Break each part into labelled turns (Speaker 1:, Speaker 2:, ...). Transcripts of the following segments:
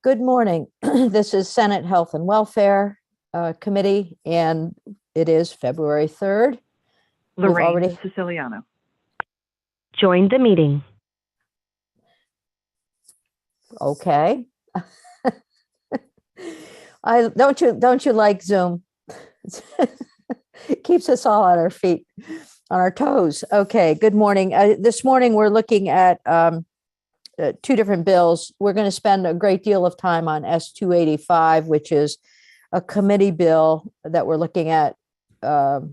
Speaker 1: Good morning. This is Senate Health and Welfare Committee, and it is February 3rd.
Speaker 2: Lorraine Siciliano.
Speaker 3: Join the meeting.
Speaker 1: Okay. Don't you like Zoom? It keeps us all on our feet, on our toes. Okay, good morning. This morning we're looking at two different bills. We're going to spend a great deal of time on S-285, which is a committee bill that we're looking at that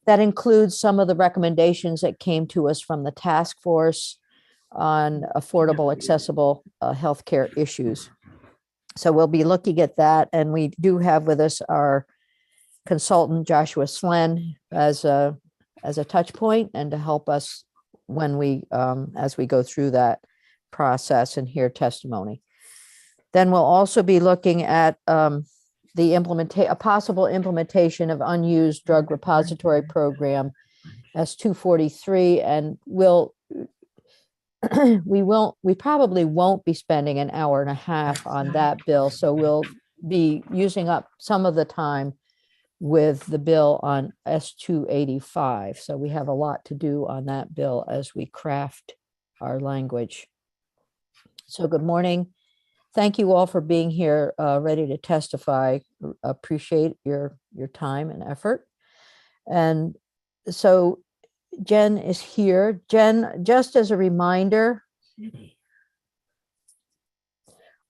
Speaker 1: includes some of the recommendations that came to us from the task force on affordable, accessible healthcare issues. So we'll be looking at that, and we do have with us our consultant Joshua Slen as a touch point and to help us when we as we go through that process and hear testimony. Then we'll also be looking at a possible implementation of unused drug repository program S-243, and we probably won't be spending an hour and a half on that bill, so we'll be using up some of the time with the bill on S-285. So we have a lot to do on that bill as we craft our language. So good morning. Thank you all for being here, ready to testify. Appreciate your time and effort. And so Jen is here. Jen, just as a reminder,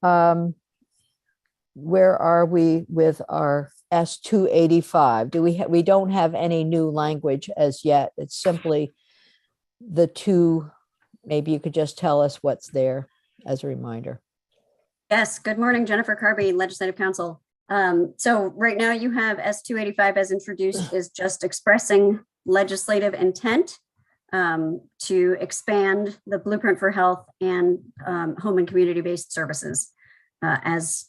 Speaker 1: where are we with our S-285? We don't have any new language as yet. It's simply the two. Maybe you could just tell us what's there as a reminder.
Speaker 4: Yes, good morning, Jennifer Carby, Legislative Counsel. So right now you have S-285 as introduced is just expressing legislative intent to expand the Blueprint for Health and home and community-based services as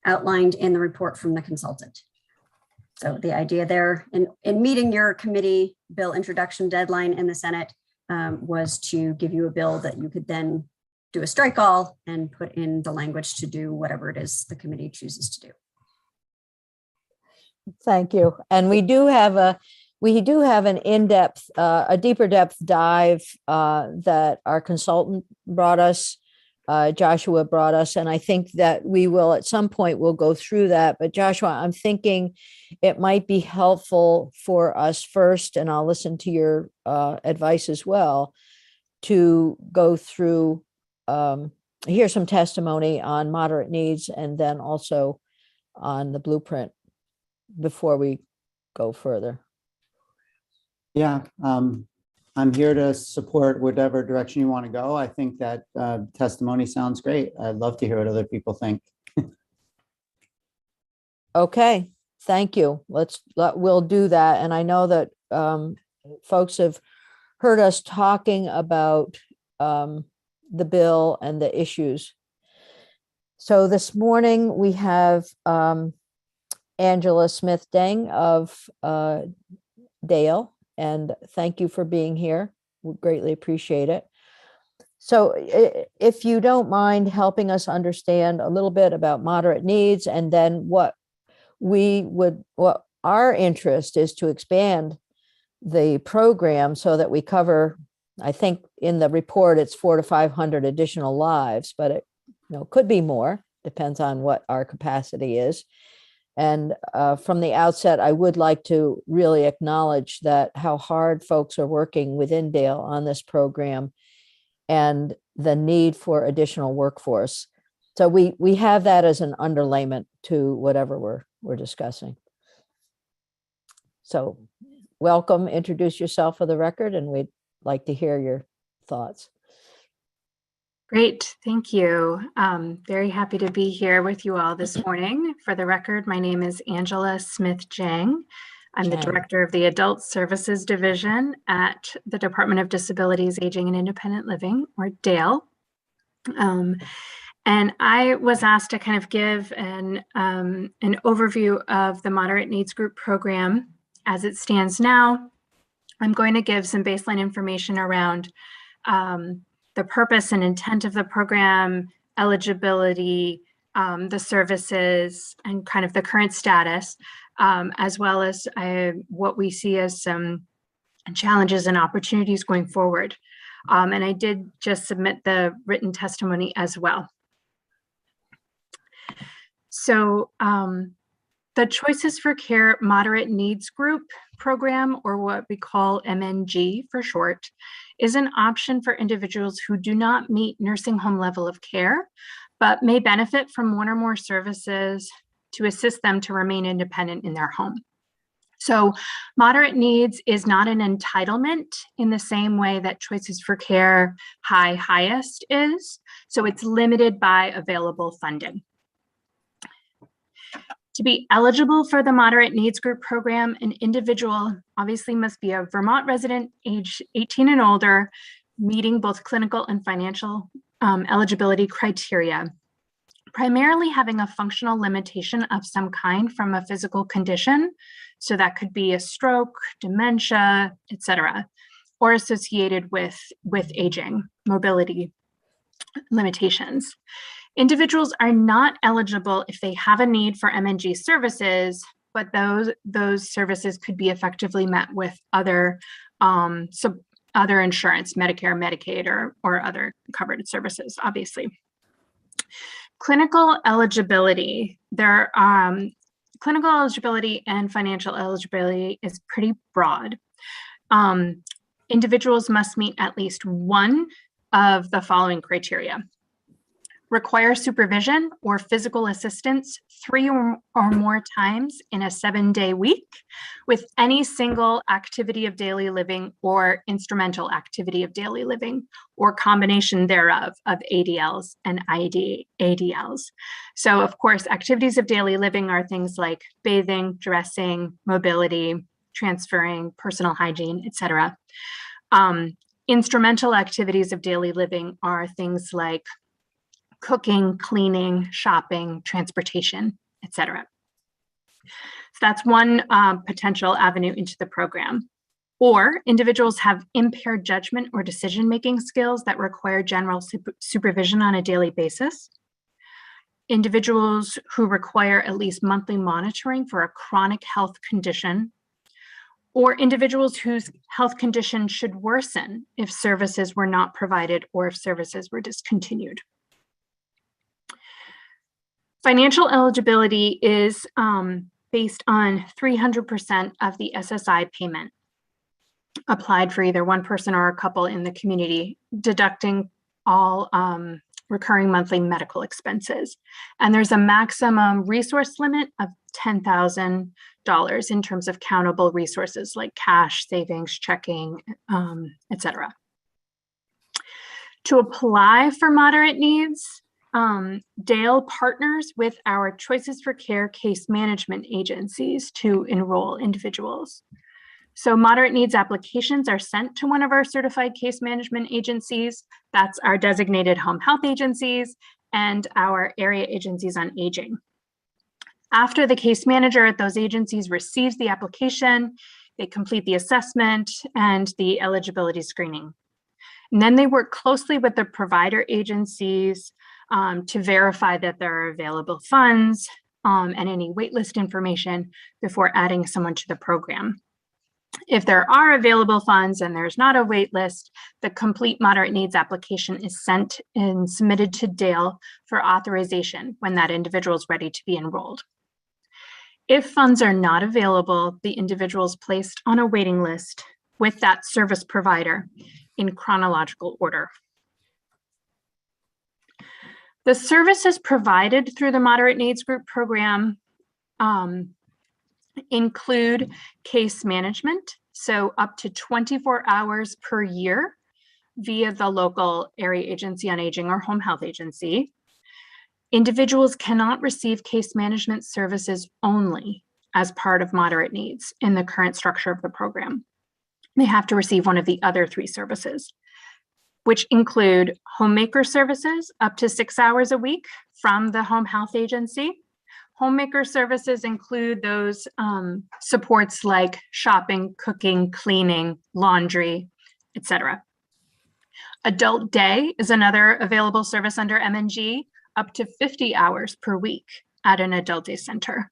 Speaker 4: outlined in the report from the consultant. So the idea there in meeting your committee bill introduction deadline in the Senate was to give you a bill that you could then do a strike all and put in the language to do whatever it is the committee chooses to do.
Speaker 1: Thank you. And we do have an in-depth, a deeper depth dive that our consultant brought us, Joshua brought us, and I think that we will at some point we'll go through that. But Joshua, I'm thinking it might be helpful for us first, and I'll listen to your advice as well, to go through, hear some testimony on moderate needs and then also on the blueprint before we go further.
Speaker 5: Yeah, I'm here to support whatever direction you want to go. I think that testimony sounds great. I'd love to hear what other people think.
Speaker 1: Okay, thank you. We'll do that. And I know that folks have heard us talking about the bill and the issues. So this morning we have Angela Smith-Deng of Dale, and thank you for being here. We greatly appreciate it. So if you don't mind helping us understand a little bit about moderate needs, and then what our interest is to expand the program so that we cover, I think in the report, it's 400 to 500 additional lives, but it could be more, depends on what our capacity is. And from the outset, I would like to really acknowledge that how hard folks are working within Dale on this program and the need for additional workforce. So we have that as an underlayment to whatever we're discussing. So welcome, introduce yourself for the record, and we'd like to hear your thoughts.
Speaker 6: Great, thank you. Very happy to be here with you all this morning. For the record, my name is Angela Smith-Jang. I'm the Director of the Adult Services Division at the Department of Disabilities, Aging and Independent Living, or DALE. And I was asked to kind of give an overview of the Moderate Needs Group program as it stands now. I'm going to give some baseline information around the purpose and intent of the program, eligibility, the services and kind of the current status, as well as what we see as some challenges and opportunities going forward. And I did just submit the written testimony as well. So the Choices for Care Moderate Needs Group program, or what we call MNG for short, is an option for individuals who do not meet nursing home level of care, but may benefit from one or more services to assist them to remain independent in their home. So moderate needs is not an entitlement in the same way that Choices for Care highest is. So it's limited by available funding. To be eligible for the Moderate Needs Group program, an individual obviously must be a Vermont resident, age 18 and older, meeting both clinical and financial eligibility criteria, primarily having a functional limitation of some kind from a physical condition. So that could be a stroke, dementia, etc., or associated with aging, mobility limitations. Individuals are not eligible if they have a need for MNG services, but those services could be effectively met with other insurance, Medicare, Medicaid, or other covered services, obviously. Clinical eligibility. Clinical eligibility and financial eligibility is pretty broad. Individuals must meet at least one of the following criteria: require supervision or physical assistance 3 or more times in a 7-day week with any single activity of daily living or instrumental activity of daily living, or combination thereof of ADLs and ADLs. So of course, activities of daily living are things like bathing, dressing, mobility, transferring, personal hygiene, etc. Instrumental activities of daily living are things like cooking, cleaning, shopping, transportation, etc. So that's one potential avenue into the program. Or individuals have impaired judgment or decision-making skills that require general supervision on a daily basis. Individuals who require at least monthly monitoring for a chronic health condition, or individuals whose health condition should worsen if services were not provided or if services were discontinued. Financial eligibility is based on 300% of the SSI payment applied for either one person or a couple in the community, deducting all recurring monthly medical expenses. And there's a maximum resource limit of $10,000 in terms of countable resources like cash, savings, checking, etc. To apply for moderate needs, Dale partners with our Choices for Care case management agencies to enroll individuals. So moderate needs applications are sent to one of our certified case management agencies. That's our designated home health agencies and our area agencies on aging. After the case manager at those agencies receives the application, they complete the assessment and the eligibility screening. And then they work closely with the provider agencies to verify that there are available funds and any waitlist information before adding someone to the program. If there are available funds and there's not a wait list, the complete moderate needs application is sent and submitted to Dale for authorization when that individual is ready to be enrolled. If funds are not available, the individual is placed on a waiting list with that service provider in chronological order. The services provided through the Moderate Needs Group program include case management, so up to 24 hours per year via the local area agency on aging or home health agency. Individuals cannot receive case management services only as part of moderate needs in the current structure of the program. They have to receive one of the other 3 services, which include homemaker services up to 6 hours a week from the home health agency. Homemaker services include those supports like shopping, cooking, cleaning, laundry, etc. Adult day is another available service under MNG, up to 50 hours per week at an adult day center.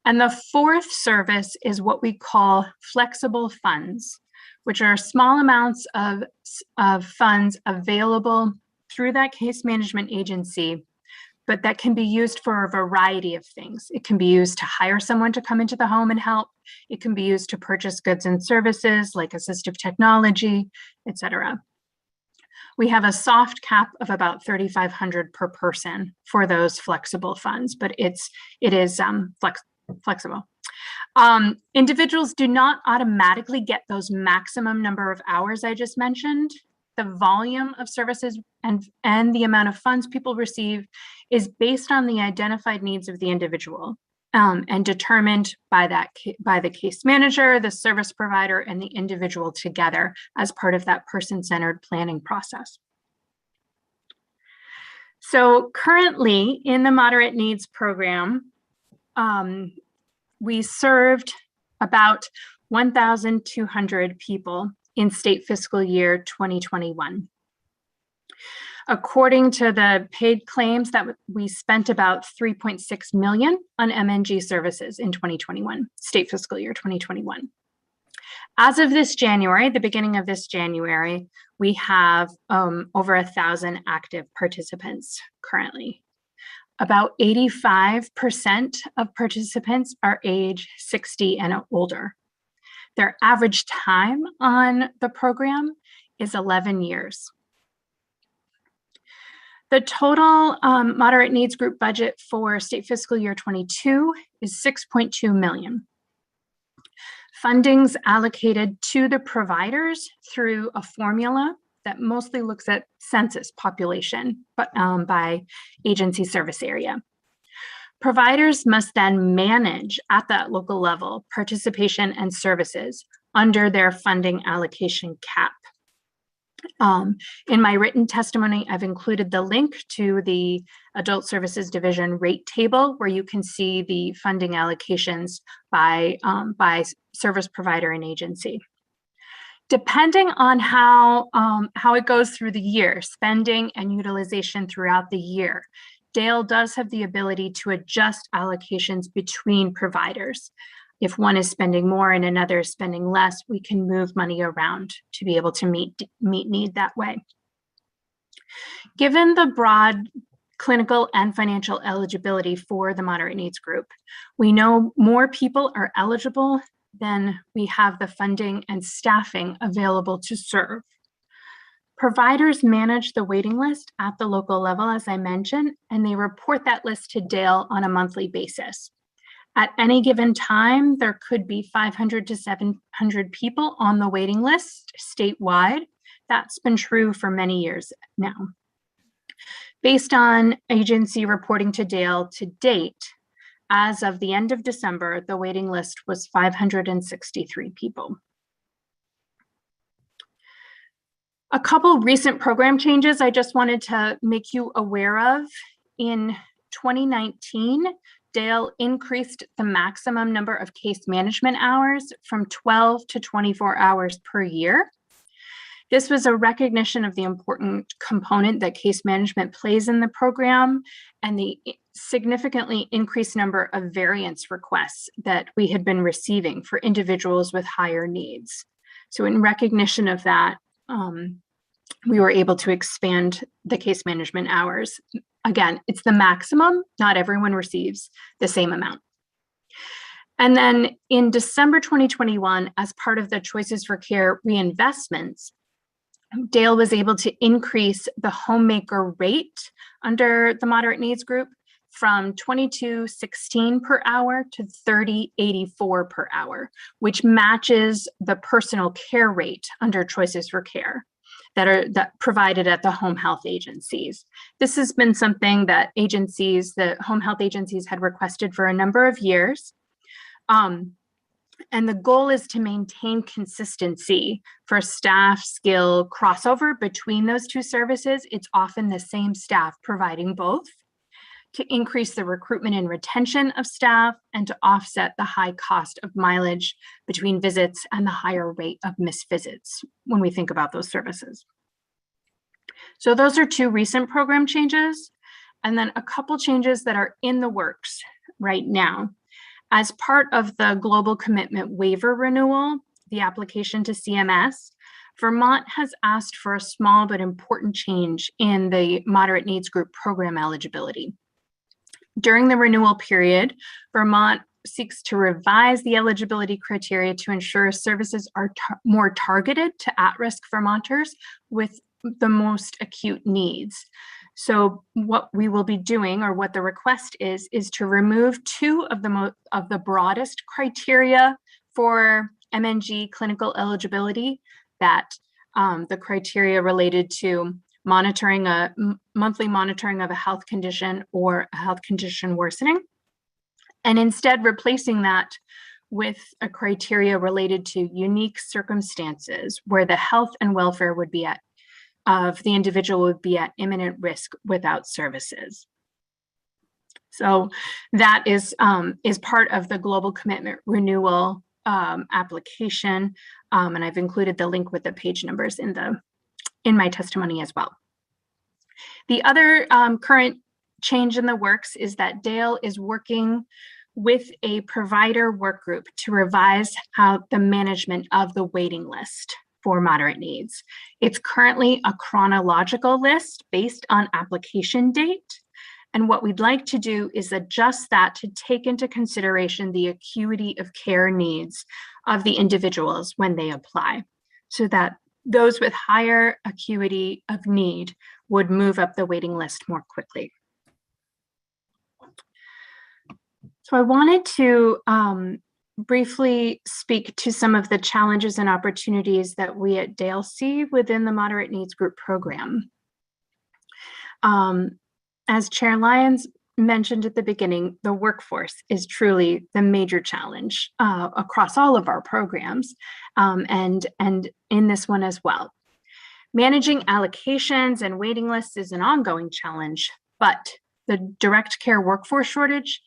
Speaker 6: And the fourth service is what we call flexible funds, which are small amounts of funds available through that case management agency, but that can be used for a variety of things. It can be used to hire someone to come into the home and help. It can be used to purchase goods and services like assistive technology, etc. We have a soft cap of about $3,500 per person for those flexible funds, but it is flexible. Individuals do not automatically get those maximum number of hours I just mentioned. The volume of services and the amount of funds people receive is based on the identified needs of the individual and determined by the case manager, the service provider, and the individual together as part of that person-centered planning process. So currently in the moderate needs program, we served about 1,200 people in state fiscal year 2021. According to the paid claims, that we spent about $3.6 million on MNG services in 2021, state fiscal year 2021. As of this January, the beginning of this January, we have over 1,000 active participants currently. About 85% of participants are age 60 and older. Their average time on the program is 11 years. The total moderate needs group budget for state fiscal year 22 is $6.2 million. Funding's allocated to the providers through a formula that mostly looks at census population, but by agency service area. Providers must then manage at that local level participation and services under their funding allocation cap. In my written testimony, I've included the link to the Adult Services Division rate table where you can see the funding allocations by service provider and agency. Depending on how it goes through the year, spending and utilization throughout the year, Dale does have the ability to adjust allocations between providers. If one is spending more and another is spending less, we can move money around to be able to meet need that way. Given the broad clinical and financial eligibility for the moderate needs group, we know more people are eligible than we have the funding and staffing available to serve. Providers manage the waiting list at the local level, as I mentioned, and they report that list to Dale on a monthly basis. At any given time, there could be 500 to 700 people on the waiting list statewide. That's been true for many years now. Based on agency reporting to Dale to date, as of the end of December, the waiting list was 563 people. A couple recent program changes I just wanted to make you aware of. In 2019, Dale increased the maximum number of case management hours from 12 to 24 hours per year. This was a recognition of the important component that case management plays in the program and the significantly increased number of variance requests that we had been receiving for individuals with higher needs. So in recognition of that, we were able to expand the case management hours. Again, it's the maximum. Not everyone receives the same amount. And then in December 2021, as part of the Choices for Care reinvestments, Dale was able to increase the homemaker rate under the moderate needs group from $22.16 per hour to $30.84 per hour, which matches the personal care rate under Choices for Care that provided at the home health agencies. This has been something that the home health agencies had requested for a number of years. And the goal is to maintain consistency for staff skill crossover between those two services. It's often the same staff providing both, to increase the recruitment and retention of staff and to offset the high cost of mileage between visits and the higher rate of missed visits when we think about those services. So those are two recent program changes. and then a couple changes that are in the works right now. As part of the Global Commitment Waiver renewal, the application to CMS, Vermont has asked for a small but important change in the moderate needs group program eligibility. During the renewal period, Vermont seeks to revise the eligibility criteria to ensure services are more targeted to at-risk Vermonters with the most acute needs. So what we will be doing, or what the request is to remove two of the broadest criteria for MNG clinical eligibility, that the criteria related to monthly monitoring of a health condition or a health condition worsening, and instead replacing that with a criteria related to unique circumstances where the health and welfare of the individual would be at imminent risk without services. So that is part of the Global Commitment Renewal application, and I've included the link with the page numbers in my testimony as well. The other current change in the works is that Dale is working with a provider work group to revise how the management of the waiting list for moderate needs. It's currently a chronological list based on application date. And what we'd like to do is adjust that to take into consideration the acuity of care needs of the individuals when they apply, so that those with higher acuity of need would move up the waiting list more quickly. So I wanted to briefly speak to some of the challenges and opportunities that we at Dale see within the Moderate Needs Group program. As Chair Lyons mentioned at the beginning, the workforce is truly the major challenge across all of our programs, and in this one as well. Managing allocations and waiting lists is an ongoing challenge, but the direct care workforce shortage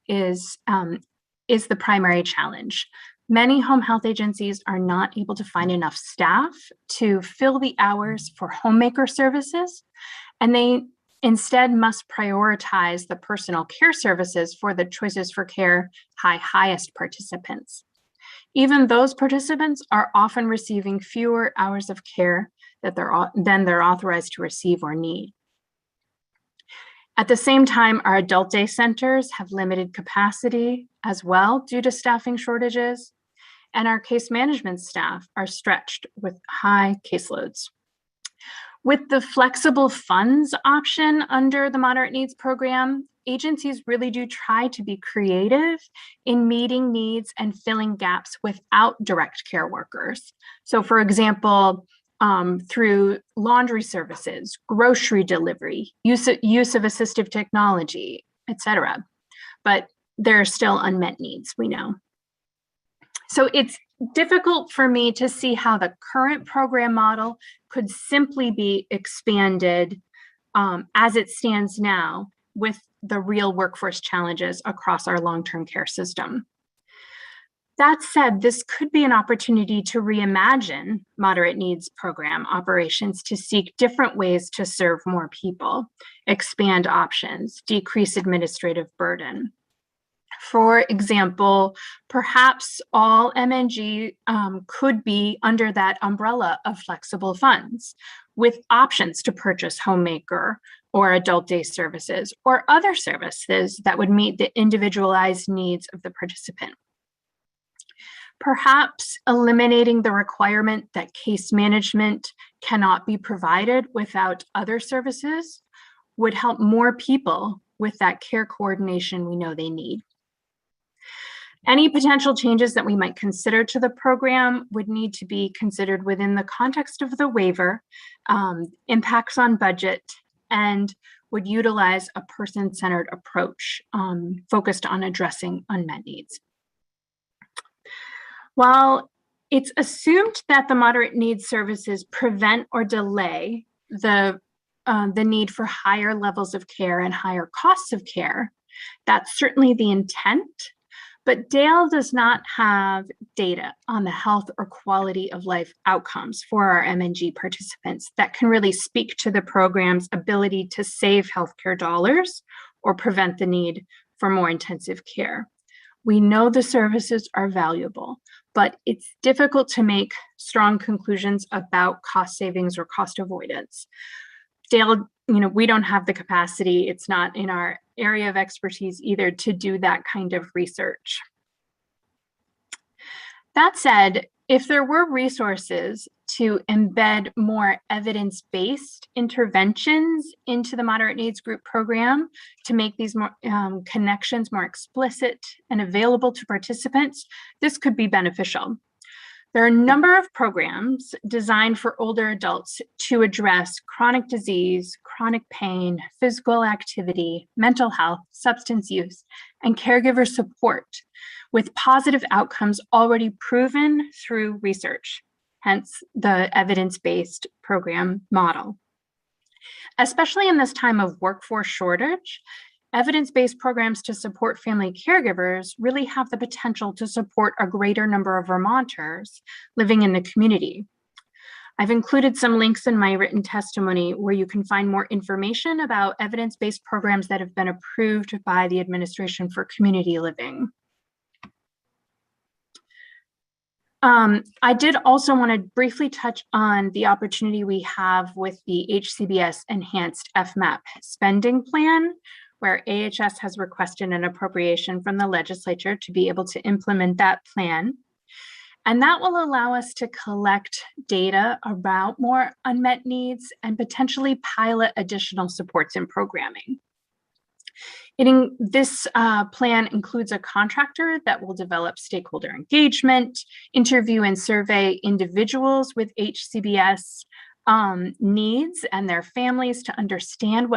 Speaker 6: is the primary challenge. Many home health agencies are not able to find enough staff to fill the hours for homemaker services, and they instead must prioritize the personal care services for the Choices for Care highest participants. Even those participants are often receiving fewer hours of care than they're authorized to receive or need. At the same time, our adult day centers have limited capacity as well due to staffing shortages, and our case management staff are stretched with high caseloads. With the flexible funds option under the Moderate Needs Program, agencies really do try to be creative in meeting needs and filling gaps without direct care workers. So for example, through laundry services, grocery delivery, use of assistive technology, etc. But there are still unmet needs, we know. So it's difficult for me to see how the current program model could simply be expanded as it stands now with the real workforce challenges across our long-term care system. That said, this could be an opportunity to reimagine moderate needs program operations to seek different ways to serve more people, expand options, decrease administrative burden. For example, perhaps all MNG could be under that umbrella of flexible funds with options to purchase homemaker or adult day services or other services that would meet the individualized needs of the participant. Perhaps eliminating the requirement that case management cannot be provided without other services would help more people with that care coordination we know they need. Any potential changes that we might consider to the program would need to be considered within the context of the waiver, impacts on budget, and would utilize a person-centered approach focused on addressing unmet needs. While it's assumed that the moderate needs services prevent or delay the need for higher levels of care and higher costs of care, that's certainly the intent, But Dale does not have data on the health or quality of life outcomes for our MNG participants that can really speak to the program's ability to save healthcare dollars or prevent the need for more intensive care. We know the services are valuable, but it's difficult to make strong conclusions about cost savings or cost avoidance. Dale, we don't have the capacity. It's not in our area of expertise either to do that kind of research. That said, if there were resources to embed more evidence-based interventions into the moderate needs group program to make these more, connections more explicit and available to participants, this could be beneficial. There are a number of programs designed for older adults to address chronic disease, chronic pain, physical activity, mental health, substance use, and caregiver support, with positive outcomes already proven through research, hence the evidence-based program model. Especially in this time of workforce shortage, evidence-based programs to support family caregivers really have the potential to support a greater number of Vermonters living in the community. I've included some links in my written testimony where you can find more information about evidence-based programs that have been approved by the Administration for Community Living. I did also want to briefly touch on the opportunity we have with the Hcbs Enhanced Fmap spending plan, where AHS has requested an appropriation from the legislature to be able to implement that plan. And that will allow us to collect data about more unmet needs and potentially pilot additional supports and programming. This plan includes a contractor that will develop stakeholder engagement, interview and survey individuals with Hcbs needs and their families to understand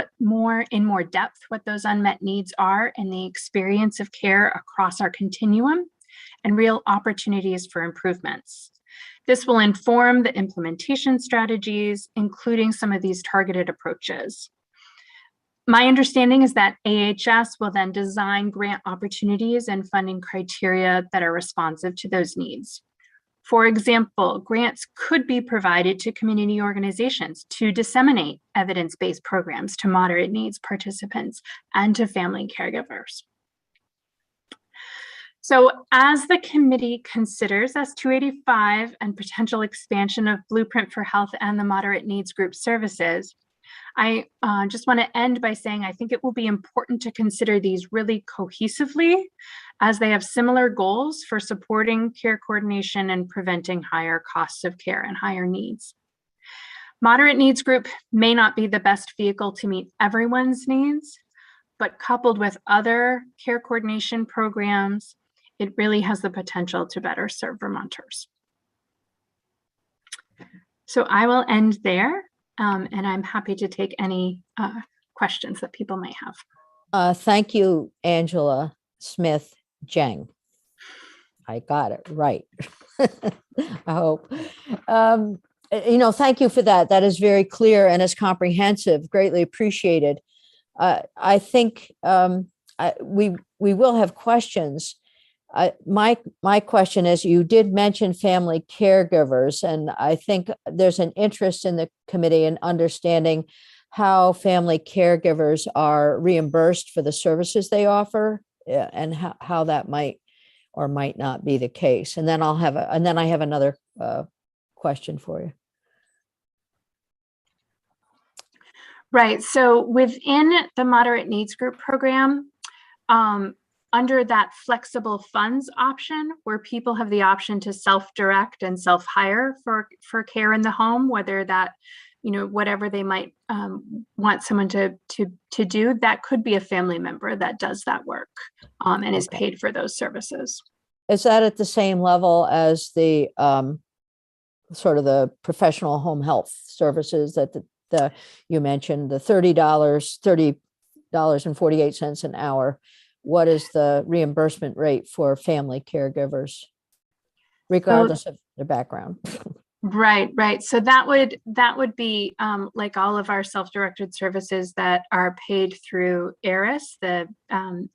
Speaker 6: in more depth what those unmet needs are and the experience of care across our continuum and real opportunities for improvements. This will inform the implementation strategies, including some of these targeted approaches. My understanding is that AHS will then design grant opportunities and funding criteria that are responsive to those needs. For example, grants could be provided to community organizations to disseminate evidence-based programs to moderate needs participants and to family caregivers. So as the committee considers S285 and potential expansion of Blueprint for Health and the moderate needs group services, I just want to end by saying I think it will be important to consider these really cohesively, as they have similar goals for supporting care coordination and preventing higher costs of care and higher needs. Moderate needs group may not be the best vehicle to meet everyone's needs, but coupled with other care coordination programs, it really has the potential to better serve Vermonters. So I will end there. And I'm happy to take any questions that people might have.
Speaker 1: Thank you, Angela Smith Jeng. I got it right. I hope. Thank you for that. That is very clear and is comprehensive. Greatly appreciated. I think we will have questions. My question is, you did mention family caregivers, and I think there's an interest in the committee in understanding how family caregivers are reimbursed for the services they offer, and how that might or might not be the case. And then I have another question for you.
Speaker 6: Right. So within the moderate needs group program, under that flexible funds option, where people have the option to self-direct and self-hire for care in the home, whether that, whatever they might want someone to do, that could be a family member that does that work and is paid for those services.
Speaker 1: Is that at the same level as the sort of the professional home health services that you mentioned, the $30.48 an hour? What is the reimbursement rate for family caregivers, regardless of their background?
Speaker 6: Right. So that would be like all of our self-directed services that are paid through ARIS, the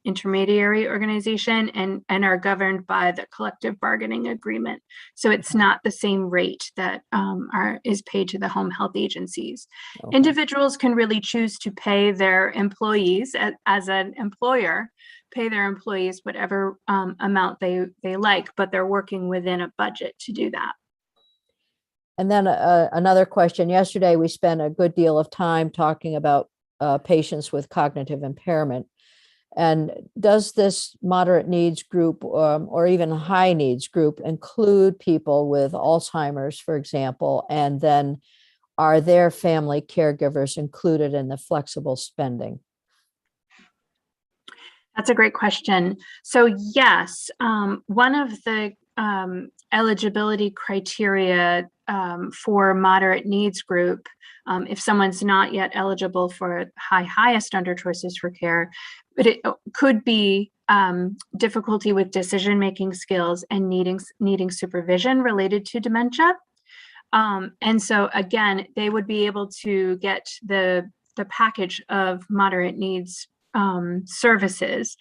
Speaker 6: intermediary organization, and are governed by the collective bargaining agreement. So it's not the same rate that is paid to the home health agencies.
Speaker 1: Okay.
Speaker 6: Individuals can really choose to pay their employees as an employer, pay their employees whatever amount they like, but they're working within a budget to do that.
Speaker 1: And then another question. Yesterday, we spent a good deal of time talking about patients with cognitive impairment. And does this moderate needs group or even high needs group include people with Alzheimer's, for example? And then are their family caregivers included in the flexible spending?
Speaker 6: That's a great question. So yes, one of the eligibility criteria for moderate needs group, if someone's not yet eligible for highest under choices for care, but it could be difficulty with decision-making skills and needing supervision related to dementia. And so again, they would be able to get the package of moderate needs services,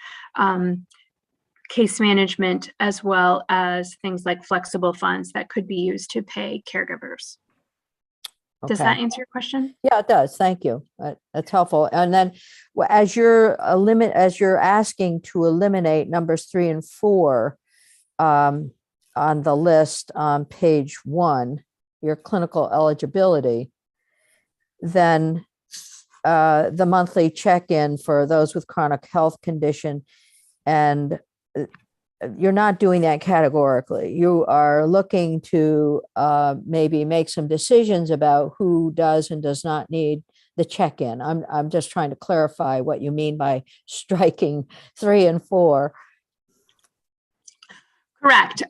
Speaker 6: case management, as well as things like flexible funds that could be used to pay caregivers. Does that answer your question?
Speaker 1: Yeah, it does. Thank you. That's helpful. And then as you're asking to eliminate numbers 3 and 4 on the list on page 1, your clinical eligibility, then the monthly check-in for those with chronic health condition, and you're not doing that categorically. You are looking to maybe make some decisions about who does and does not need the check-in. I'm just trying to clarify what you mean by striking 3 and 4.
Speaker 6: Correct.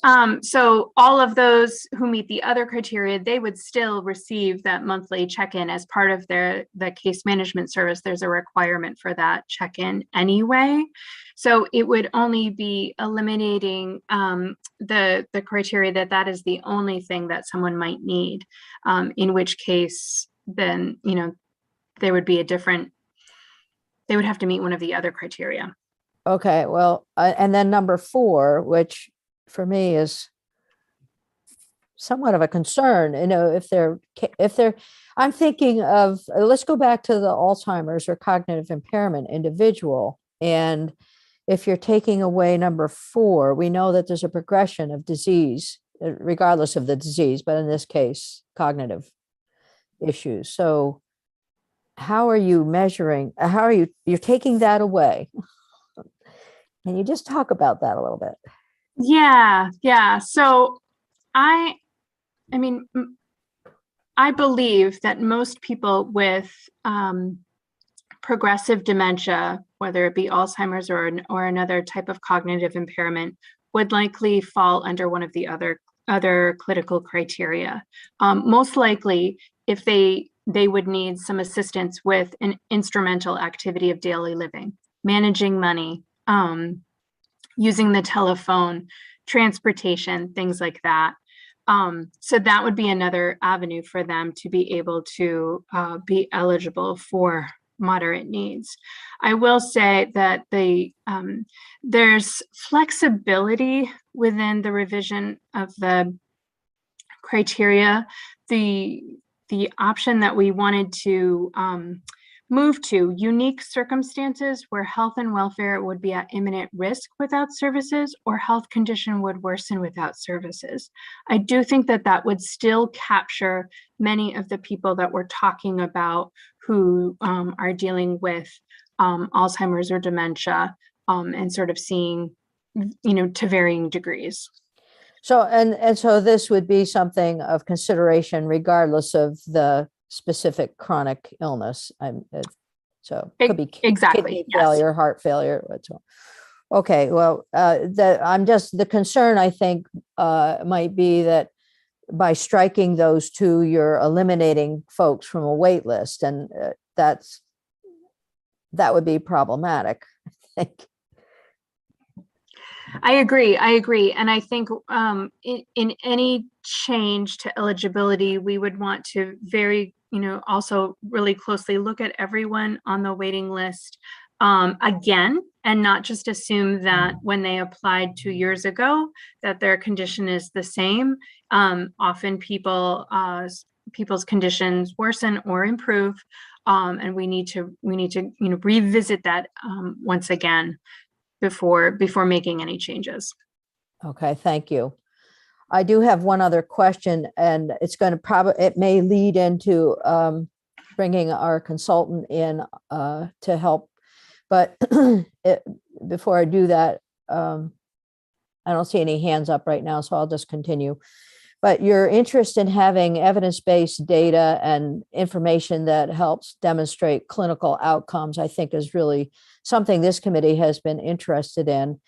Speaker 6: So all of those who meet the other criteria, they would still receive that monthly check-in as part of the case management service. There's a requirement for that check-in anyway. So it would only be eliminating the criteria that is the only thing that someone might need, in which case then, there would be they would have to meet one of the other criteria.
Speaker 1: Okay, well, and then number 4, which for me is somewhat of a concern, if they're, I'm thinking of, let's go back to the Alzheimer's or cognitive impairment individual. And if you're taking away number 4, we know that there's a progression of disease, regardless of the disease, but in this case, cognitive issues. So how are you measuring, you're taking that away? Can you just talk about that a little bit?
Speaker 6: Yeah. So I believe that most people with progressive dementia, whether it be Alzheimer's or another type of cognitive impairment, would likely fall under one of the other clinical criteria. Most likely, if they would need some assistance with an instrumental activity of daily living, managing money, using the telephone, transportation, things like that. So that would be another avenue for them to be able to be eligible for moderate needs. I will say that there's flexibility within the revision of the criteria. The option that we wanted to move to unique circumstances where health and welfare would be at imminent risk without services, or health condition would worsen without services. I do think that would still capture many of the people that we're talking about who are dealing with Alzheimer's or dementia, and sort of seeing, to varying degrees.
Speaker 1: So, and so this would be something of consideration regardless of the specific chronic illness. So it could be
Speaker 6: exactly
Speaker 1: kidney failure, heart failure. Okay, well, the concern I think might be that by striking those 2, you're eliminating folks from a wait list, and that would be problematic, I think.
Speaker 6: I agree. And I think in any change to eligibility, we would want to also really closely look at everyone on the waiting list again, and not just assume that when they applied 2 years ago, that their condition is the same. Often people's conditions worsen or improve, and we need to revisit that once again before making any changes.
Speaker 1: Okay, thank you. I do have one other question, and it's going to it may lead into bringing our consultant in to help. But before I do that, I don't see any hands up right now, so I'll just continue. But your interest in having evidence-based data and information that helps demonstrate clinical outcomes, I think, is really something this committee has been interested in.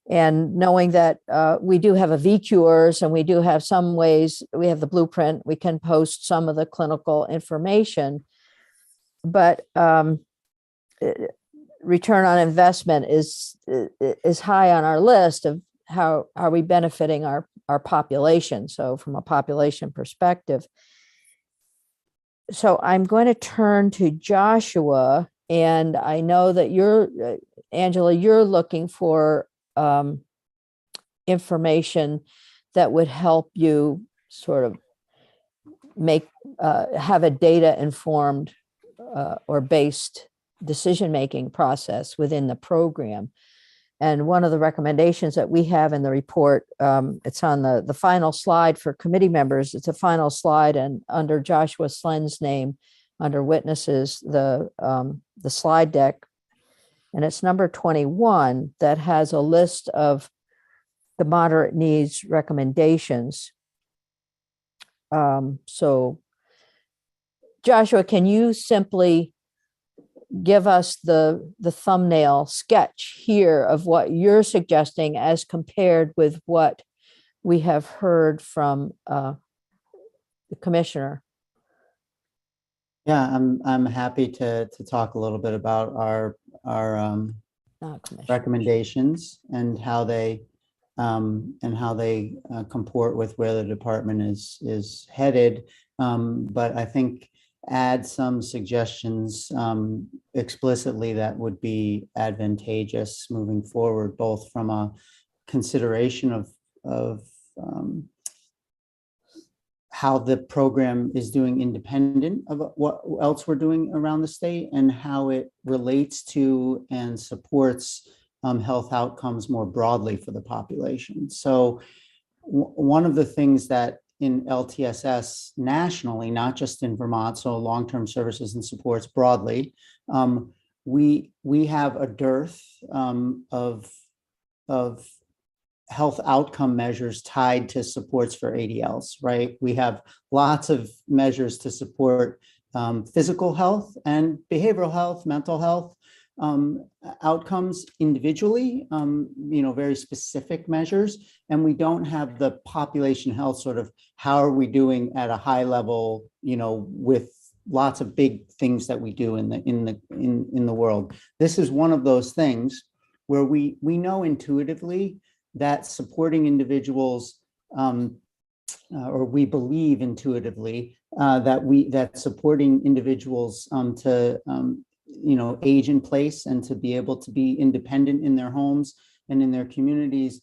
Speaker 1: And knowing that we do have a VCures and we do have some ways, we have the blueprint, we can post some of the clinical information, but return on investment is high on our list of how are we benefiting our population. So from a population perspective. So I'm going to turn to Joshua, and I know that Angela, you're looking for information that would help you sort of have a data informed or based decision-making process within the program. And one of the recommendations that we have in the report, it's on the final slide for committee members. It's a final slide, and under Joshua Slen's name, under witnesses, the slide deck, and it's number 21 that has a list of the moderate needs recommendations. So Joshua, can you simply give us the thumbnail sketch here of what you're suggesting as compared with what we have heard from the commissioner?
Speaker 5: Yeah, I'm happy to talk a little bit about our recommendations and how they comport with where the department is headed. But I think add some suggestions explicitly that would be advantageous moving forward, both from a consideration of how the program is doing independent of what else we're doing around the state, and how it relates to and supports health outcomes more broadly for the population. So one of the things that in LTSS nationally, not just in Vermont, so long-term services and supports broadly, we have a dearth of health outcome measures tied to supports for ADLs, right? We have lots of measures to support physical health and behavioral health, mental health outcomes individually, very specific measures, and we don't have the population health sort of how are we doing at a high level, with lots of big things that we do in the world. This is one of those things where we know intuitively that supporting individuals, or we believe intuitively that supporting individuals to age in place and to be able to be independent in their homes and in their communities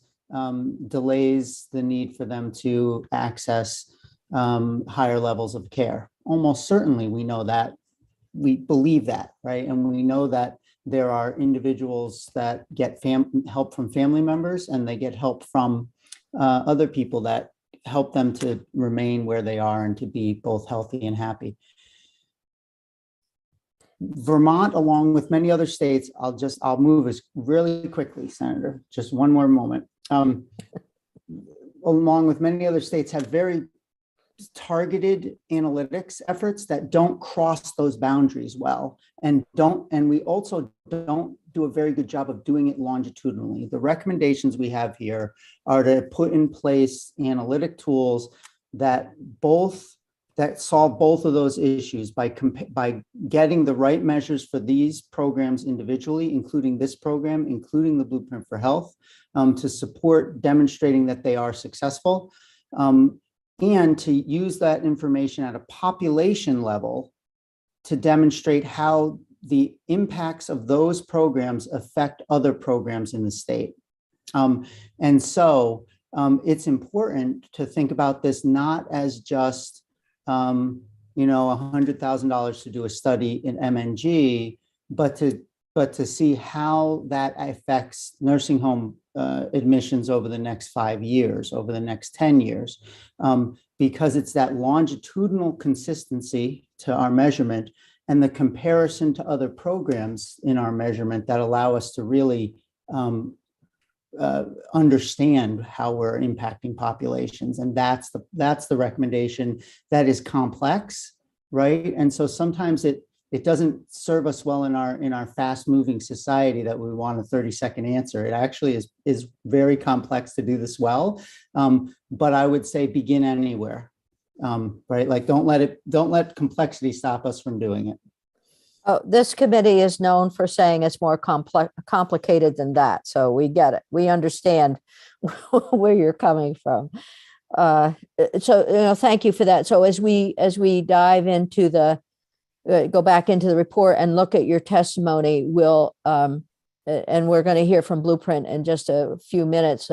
Speaker 5: delays the need for them to access higher levels of care. Almost certainly we know that, we believe that, right? And we know that there are individuals that get help from family members, and they get help from other people that help them to remain where they are and to be both healthy and happy. Vermont, along with many other states, I'll move as really quickly, Senator, just one more moment. Along with many other states, have very targeted analytics efforts that don't cross those boundaries well, and we also don't do a very good job of doing it longitudinally. The recommendations we have here are to put in place analytic tools that both that solve both of those issues by getting the right measures for these programs individually, including this program, including the Blueprint for Health, to support demonstrating that they are successful, and to use that information at a population level to demonstrate how the impacts of those programs affect other programs in the state. And so it's important to think about this not as just $100,000 to do a study in MNG, but to see how that affects nursing home admissions over the next 5 years, over the next 10 years, because it's that longitudinal consistency to our measurement and the comparison to other programs in our measurement that allow us to really understand how we're impacting populations. And that's the recommendation that is complex, right? And so sometimes it doesn't serve us well in our fast moving society that we want a 30-second answer. It actually is very complex to do this well. But I would say begin anywhere, right? Like don't let complexity stop us from doing it.
Speaker 1: Oh, this committee is known for saying it's more complicated than that. So we get it. We understand where you're coming from. So thank you for that. So as we dive into go back into the report and look at your testimony, we'll and we're going to hear from Blueprint in just a few minutes.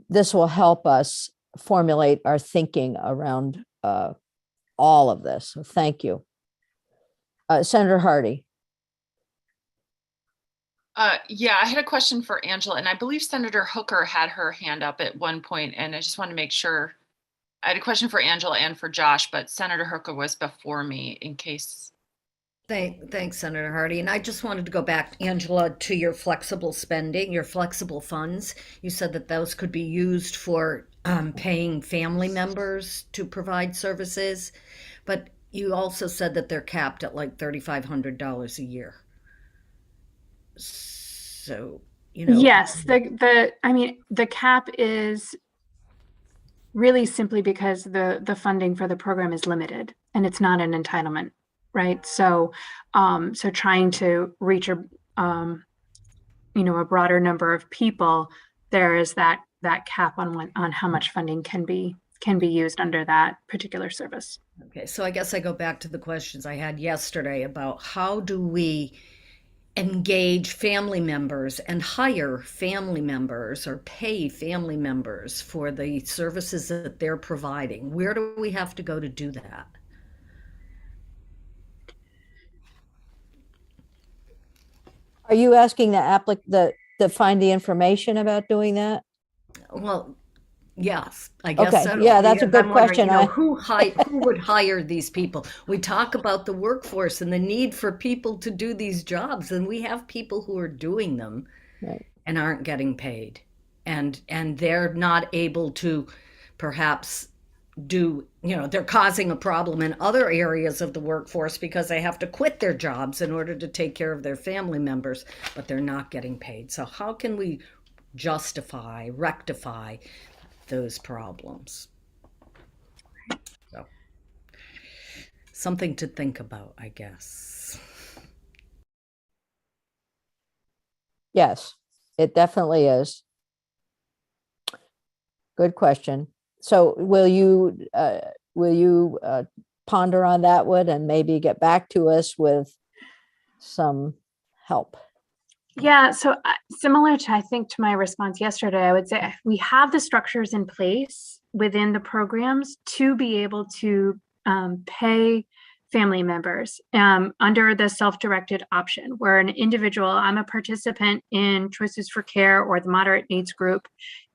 Speaker 1: This will help us formulate our thinking around all of this. So thank you. Senator Hardy.
Speaker 7: Yeah, I had a question for Angela, and I believe Senator Hooker had her hand up at one point, and I just want to make sure. I had a question for Angela and for Josh, but Senator Hooker was before me in case.
Speaker 8: Thanks, Senator Hardy. And I just wanted to go back, Angela, to your flexible spending, your flexible funds. You said that those could be used for paying family members to provide services, but you also said that they're capped at like $3,500 a year. So,
Speaker 6: Yes, the cap is really simply because the funding for the program is limited and it's not an entitlement, right? So, so trying to reach a broader number of people, there is that cap on how much funding can be used under that particular service.
Speaker 8: Okay, so I guess I go back to the questions I had yesterday about how do we engage family members and hire family members or pay family members for the services that they're providing? Where do we have to go to do that?
Speaker 1: Are you asking the applicant to find the information about doing that?
Speaker 8: Well, yes, I guess
Speaker 1: okay.
Speaker 8: so.
Speaker 1: Yeah, that's a good question.
Speaker 8: Who would hire these people? We talk about the workforce and the need for people to do these jobs, and we have people who are doing them right. and aren't getting paid, and they're not able to perhaps do, they're causing a problem in other areas of the workforce because they have to quit their jobs in order to take care of their family members, but they're not getting paid. So how can we rectify those problems? So, something to think about, I guess.
Speaker 1: Yes, it definitely is. Good question. So will you ponder on that, Wood, and maybe get back to us with some help?
Speaker 6: Yeah, so similar to, I think, to my response yesterday, I would say we have the structures in place within the programs to be able to pay family members under the self-directed option, where an individual, I'm a participant in Choices for Care or the moderate needs group,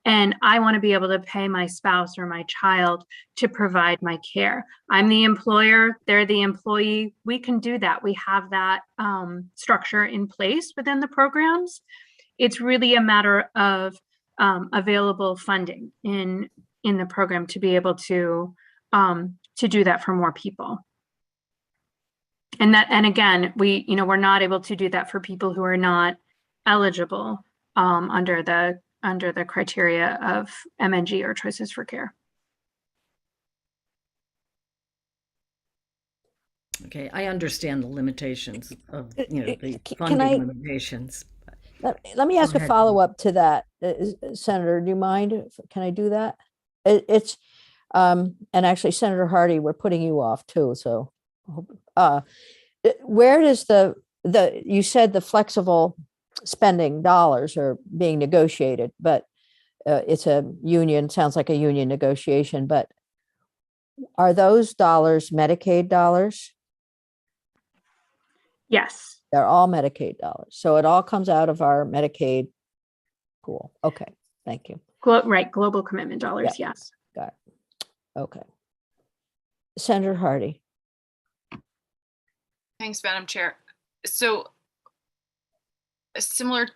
Speaker 6: and I want to be able to pay my spouse or my child to provide my care. I'm the employer, they're the employee. We can do that. We have that structure in place within the programs. It's really a matter of available funding in the program to be able to do that for more people. And again, we're not able to do that for people who are not eligible under the criteria of MNG or Choices for Care.
Speaker 8: Okay, I understand the limitations of, the
Speaker 1: Can
Speaker 8: funding
Speaker 1: I-
Speaker 8: limitations.
Speaker 1: Let me ask a
Speaker 8: ahead.
Speaker 1: follow-up to that, Senator, do you mind? Can I do that? It's, and actually Senator Hardy, we're putting you off too, so. Where does you said the flexible spending dollars are being negotiated, but it's a union, sounds like a union negotiation, but are those dollars Medicaid dollars?
Speaker 6: Yes.
Speaker 1: They're all Medicaid dollars. So it all comes out of our Medicaid pool. Okay, thank you.
Speaker 6: Right, global commitment dollars, yes.
Speaker 1: Got it. Okay. Senator Hardy.
Speaker 7: Thanks, Madam Chair. So similar,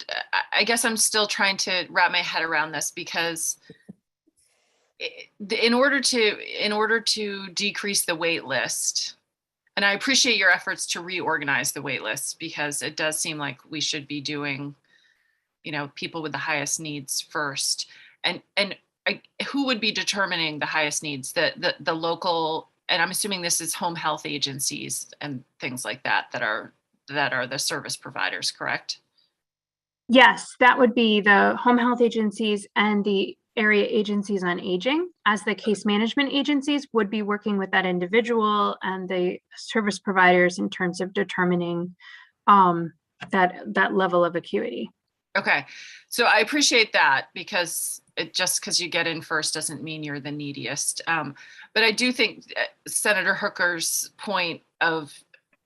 Speaker 7: I guess I'm still trying to wrap my head around this because in order to decrease the wait list, and I appreciate your efforts to reorganize the wait list because it does seem like we should be doing, people with the highest needs first. And who would be determining the highest needs? The local, and I'm assuming this is home health agencies and things like that that are the service providers, correct?
Speaker 6: Yes, that would be the home health agencies and the area agencies on aging, as the case management agencies would be working with that individual and the service providers in terms of determining that level of acuity.
Speaker 7: Okay, so I appreciate that because just because you get in first doesn't mean you're the neediest. But I do think Senator Hooker's point of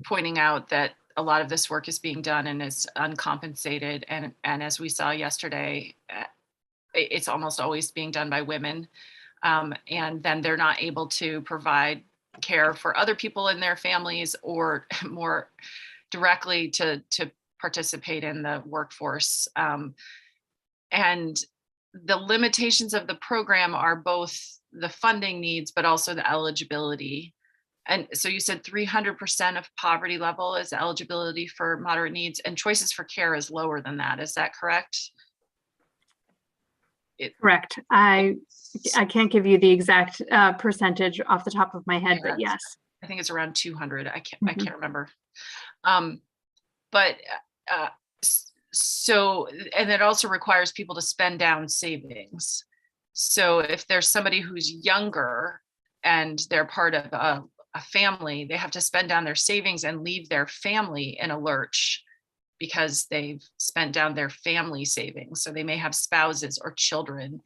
Speaker 7: pointing out that a lot of this work is being done and is uncompensated, and as we saw yesterday, it's almost always being done by women, and then they're not able to provide care for other people in their families or more directly to participate in the workforce. And the limitations of the program are both the funding needs, but also the eligibility. And so you said 300% of poverty level is eligibility for moderate needs, and choices for care is lower than that. Is that correct?
Speaker 6: Correct. I can't give you the exact percentage off the top of my head, but yes.
Speaker 7: I think it's around 200. I can't remember. So, and it also requires people to spend down savings. So if there's somebody who's younger and they're part of a family, they have to spend down their savings and leave their family in a lurch because they've spent down their family savings. So they may have spouses or children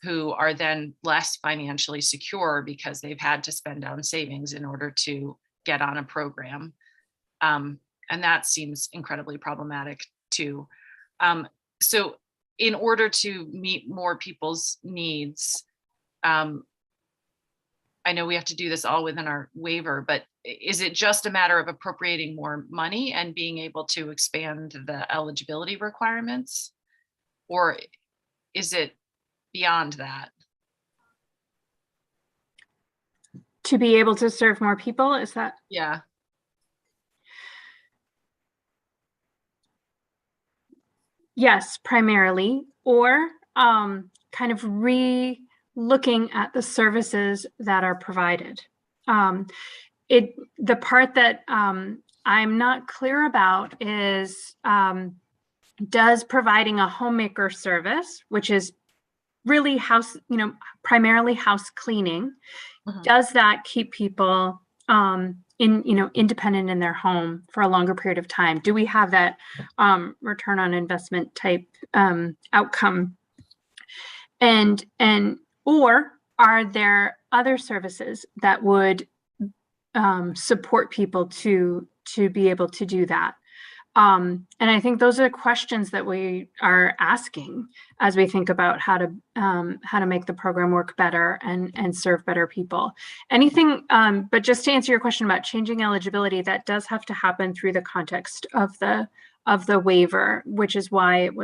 Speaker 7: who are then less financially secure because they've had to spend down savings in order to get on a program. And that seems incredibly problematic too. So in order to meet more people's needs, I know we have to do this all within our waiver, but is it just a matter of appropriating more money and being able to expand the eligibility requirements? Or is it beyond that?
Speaker 6: To be able to serve more people, is that?
Speaker 7: Yeah.
Speaker 6: Yes, primarily, or kind of re-looking at the services that are provided. The part that I'm not clear about is does providing a homemaker service, which is really primarily house cleaning, does that keep people independent in their home for a longer period of time? Do we have that return on investment type outcome? Or are there other services that would support people to be able to do that? And I think those are questions that we are asking as we think about how to make the program work better and serve better people. Anything, but just to answer your question about changing eligibility, that does have to happen through the context of the waiver, which is why it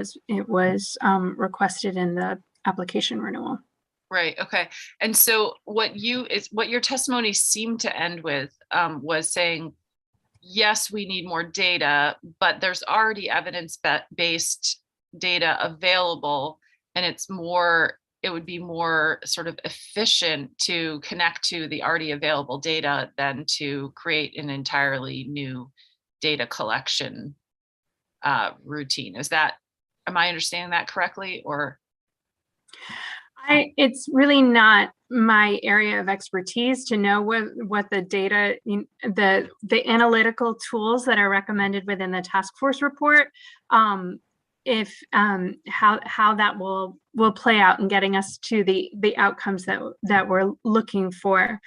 Speaker 6: was requested in the application renewal.
Speaker 7: Right. Okay. And so what your testimony seemed to end with was saying, yes, we need more data, but there's already evidence-based data available, and it's more it would be more sort of efficient to connect to the already available data than to create an entirely new data collection routine. Am I understanding that correctly, or?
Speaker 6: It's really not my area of expertise to know what the data, the analytical tools that are recommended within the task force report, how that will play out in getting us to the outcomes that we're looking for.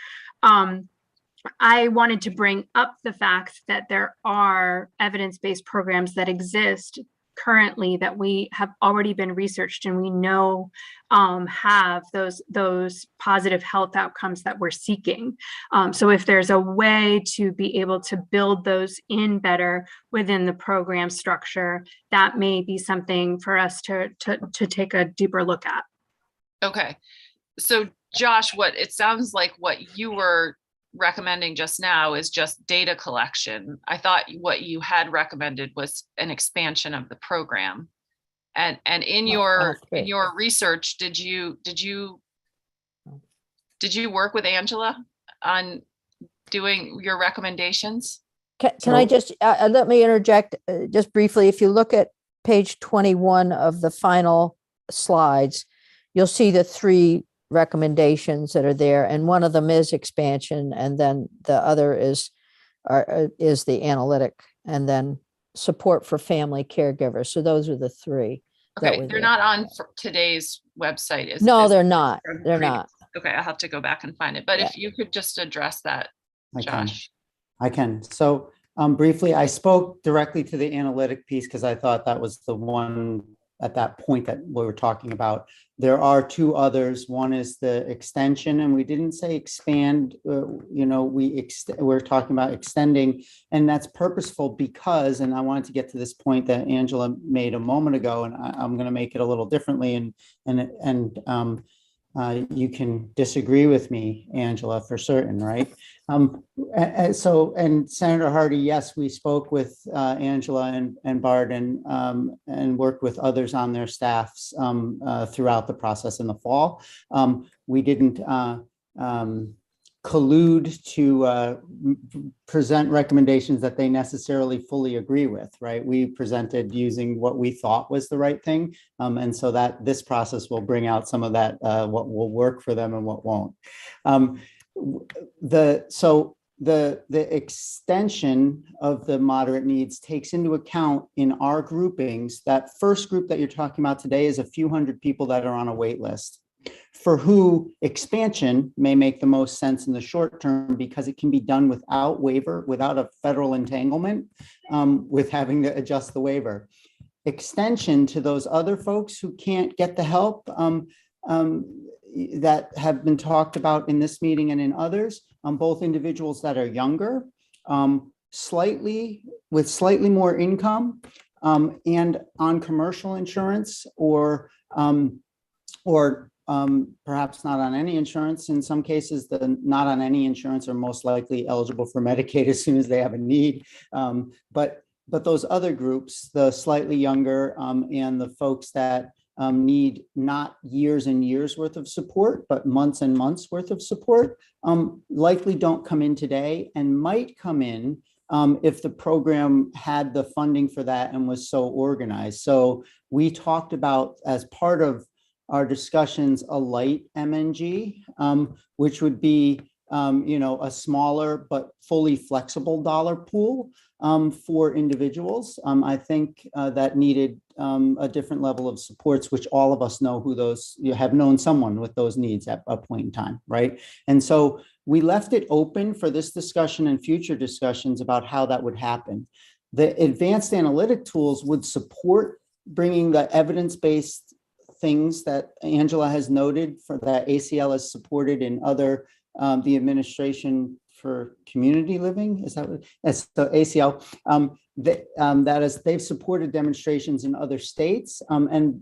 Speaker 6: I wanted to bring up the fact that there are evidence-based programs that exist currently that we have already been researched and we know have those positive health outcomes that we're seeking. So if there's a way to be able to build those in better within the program structure, that may be something for us to take a deeper look at.
Speaker 7: Okay. So Josh, it sounds like what you were recommending just now is just data collection. I thought what you had recommended was an expansion of the program. And in your research, did you work with Angela on doing your recommendations?
Speaker 1: Can I just let me interject just briefly? If you look at page 21 of the final slides, you'll see the 3 recommendations that are there, and one of them is expansion, and then the other is the analytic, and then support for family caregivers. So those are the 3.
Speaker 7: Okay, they're not on today's website.
Speaker 1: No, they're not. They're not.
Speaker 7: Okay, I'll have to go back and find it. But if you could just address that, Josh.
Speaker 5: I can. So briefly, I spoke directly to the analytic piece because I thought that was the one at that point that we were talking about. There are 2 others. One is the extension, and we didn't say expand. We're talking about extending, and that's purposeful because, and I wanted to get to this point that Angela made a moment ago, and I'm going to make it a little differently, and you can disagree with me, Angela, for certain, right? And Senator Hardy, yes, we spoke with Angela and Bart and worked with others on their staffs throughout the process in the fall. We didn't collude to present recommendations that they necessarily fully agree with, right? We presented using what we thought was the right thing. And so that this process will bring out some of that, what will work for them and what won't. The extension of the moderate needs takes into account in our groupings. That first group that you're talking about today is a few hundred people that are on a wait list, for who expansion may make the most sense in the short term because it can be done without waiver, without a federal entanglement, with having to adjust the waiver. Extension to those other folks who can't get the help that have been talked about in this meeting and in others, both individuals that are younger, slightly more income, and on commercial insurance, or perhaps not on any insurance. In some cases, the not on any insurance are most likely eligible for Medicaid as soon as they have a need. But those other groups, the slightly younger and the folks that need not years and years worth of support, but months and months worth of support, likely don't come in today and might come in if the program had the funding for that and was so organized. So we talked about, as part of our discussions, a light MNG, which would be a smaller but fully flexible dollar pool for individuals. I think that needed a different level of supports, which all of us know who those, you have known someone with those needs at a point in time, right? And so we left it open for this discussion and future discussions about how that would happen. The advanced analytic tools would support bringing the evidence-based things that Angela has noted, for that ACL has supported in other, the Administration for Community Living, is that what, that's the ACL, that is, they've supported demonstrations in other states, and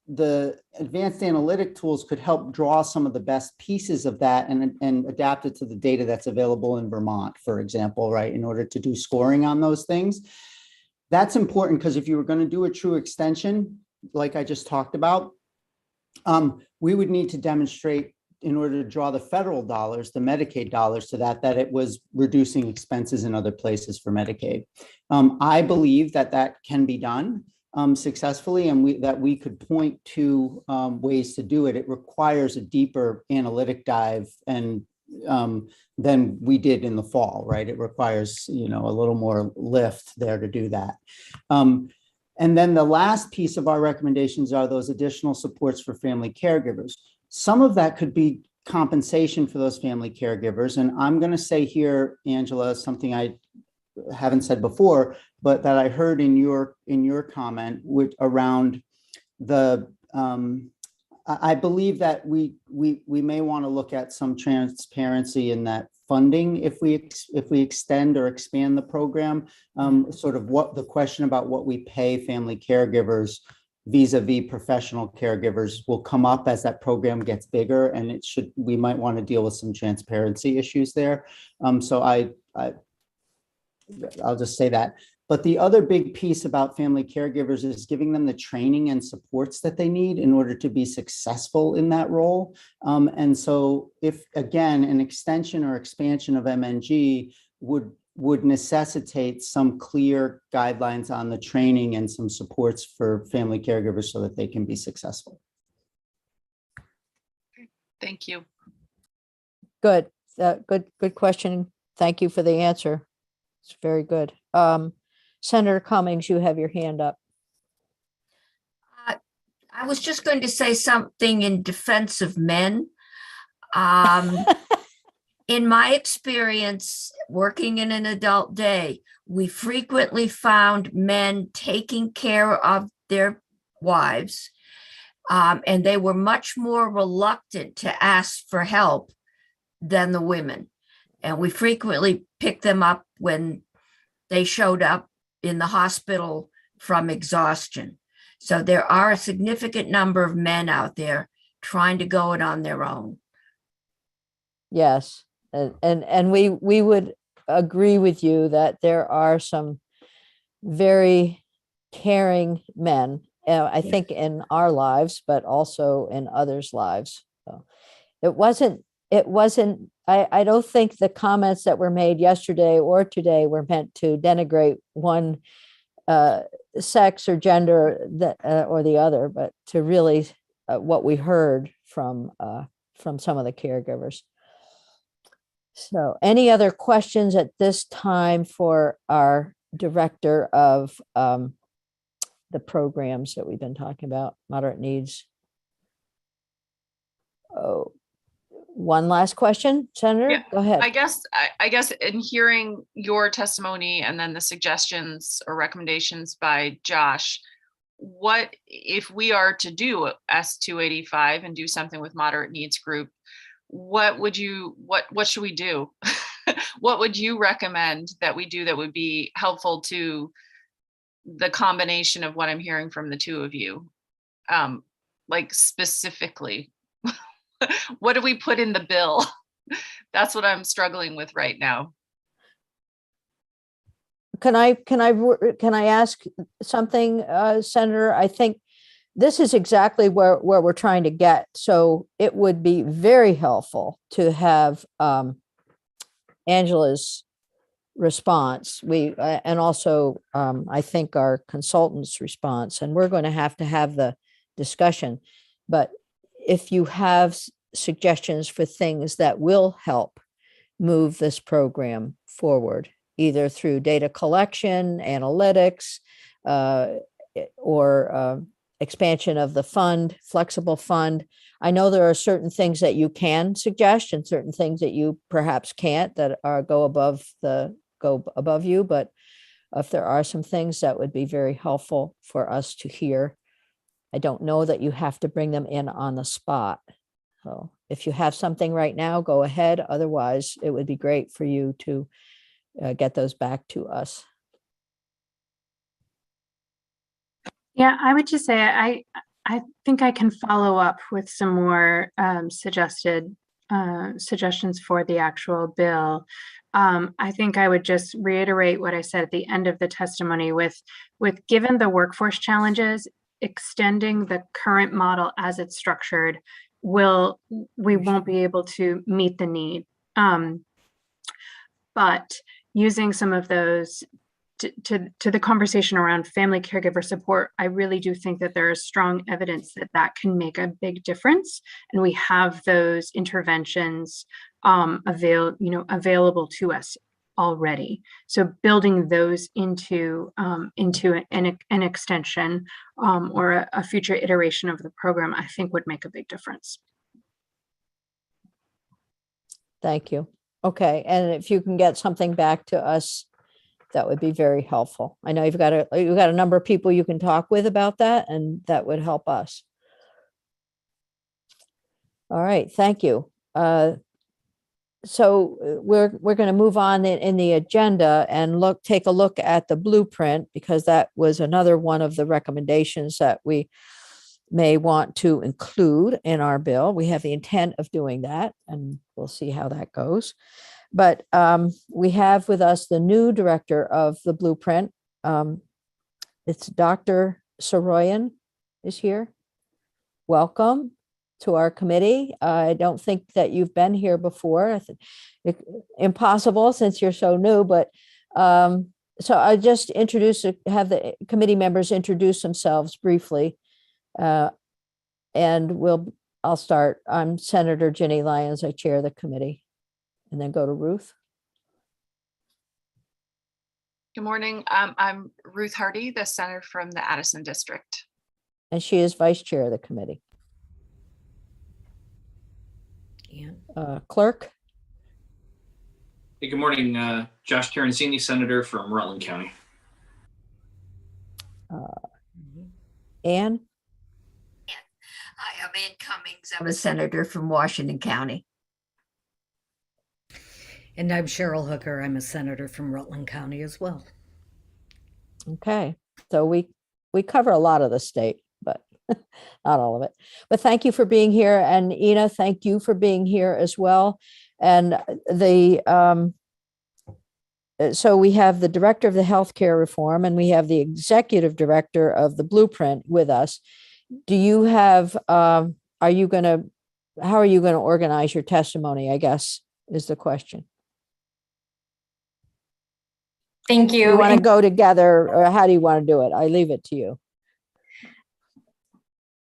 Speaker 5: the advanced analytic tools could help draw some of the best pieces of that and adapt it to the data that's available in Vermont, for example, right, in order to do scoring on those things. That's important because if you were going to do a true extension, like I just talked about, We would need to demonstrate, in order to draw the federal dollars, the Medicaid dollars to that it was reducing expenses in other places for Medicaid. I believe that can be done successfully, and that we could point to ways to do it. It requires a deeper analytic dive and than we did in the fall, right? It requires, a little more lift there to do that. And then the last piece of our recommendations are those additional supports for family caregivers. Some of that could be compensation for those family caregivers. And I'm going to say here, Angela, something I haven't said before, but that I heard in your comment around the, I believe that we may want to look at some transparency in that funding if we extend or expand the program. Sort of what the question about what we pay family caregivers vis-a-vis professional caregivers will come up as that program gets bigger, and we might want to deal with some transparency issues there. So I'll just say that. But the other big piece about family caregivers is giving them the training and supports that they need in order to be successful in that role. And so if, again, an extension or expansion of MNG would necessitate some clear guidelines on the training and some supports for family caregivers so that they can be successful.
Speaker 7: Thank you.
Speaker 1: Good. Good question. Thank you for the answer. It's very good. Senator Cummings, you have your hand up.
Speaker 9: I was just going to say something in defense of men. In my experience working in an adult day, we frequently found men taking care of their wives, and they were much more reluctant to ask for help than the women. And we frequently picked them up when they showed up in the hospital from exhaustion. So there are a significant number of men out there trying to go it on their own.
Speaker 1: Yes. And we would agree with you that there are some very caring men, I think in our lives, but also in others' lives. So it wasn't, I don't think the comments that were made yesterday or today were meant to denigrate one sex or gender or the other, but to really what we heard from some of the caregivers. So any other questions at this time for our director of the programs that we've been talking about, moderate needs? Oh, one last question, Senator,
Speaker 7: Yeah,
Speaker 1: go ahead.
Speaker 7: I guess in hearing your testimony and then the suggestions or recommendations by Josh, what if we are to do S285 and do something with moderate needs group, what should we do? What would you recommend that we do that would be helpful to the combination of what I'm hearing from the two of you? Like specifically, what do we put in the bill? That's what I'm struggling with right now.
Speaker 1: Can I ask something, Senator? I think this is exactly where we're trying to get. So it would be very helpful to have Angela's response. And also I think our consultant's response, and we're going to have the discussion. But if you have suggestions for things that will help move this program forward, either through data collection, analytics, or expansion of the fund, flexible fund. I know there are certain things that you can suggest and certain things that you perhaps can't that go above you, but if there are some things that would be very helpful for us to hear. I don't know that you have to bring them in on the spot. So if you have something right now, go ahead. Otherwise, it would be great for you to get those back to us.
Speaker 6: Yeah, I would just say I think I can follow up with some more suggestions for the actual bill. I think I would just reiterate what I said at the end of the testimony with given the workforce challenges, extending the current model as it's structured, we won't be able to meet the need. But using some of those to the conversation around family caregiver support, I really do think that there is strong evidence that that can make a big difference. And we have those interventions available to us already. So building those into an extension or a future iteration of the program, I think would make a big difference.
Speaker 1: Thank you. Okay, and if you can get something back to us, that would be very helpful. I know you've got a number of people you can talk with about that, and that would help us. All right, thank you. So we're going to move on in the agenda and take a look at the blueprint, because that was another one of the recommendations that we may want to include in our bill. We have the intent of doing that, and we'll see how that goes. But we have with us the new director of the blueprint. It's Dr. Saroyan is here. Welcome to our committee. I don't think that you've been here before. Impossible since you're so new, but so I just have the committee members introduce themselves briefly. And I'll start. I'm Senator Ginny Lyons. I chair the committee, and then go to Ruth.
Speaker 7: Good morning. I'm Ruth Hardy, the senator from the Addison district.
Speaker 1: And she is vice chair of the committee.
Speaker 8: Yeah.
Speaker 1: Clerk.
Speaker 10: Hey, good morning. Josh Terenzini, senator from Rutland County.
Speaker 1: Ann.
Speaker 9: Hi, I'm Ann Cummings. I'm a senator from Washington County.
Speaker 8: And I'm Cheryl Hooker. I'm a senator from Rutland County as well.
Speaker 1: Okay, so we cover a lot of the state, but not all of it. But thank you for being here, and Ina, thank you for being here as well. And so we have the director of the healthcare reform, and we have the executive director of the blueprint with us. Do you have? How are you going to organize your testimony, I guess, is the question.
Speaker 11: Thank you.
Speaker 1: Do you want to go together, or how do you want to do it? I leave it to you.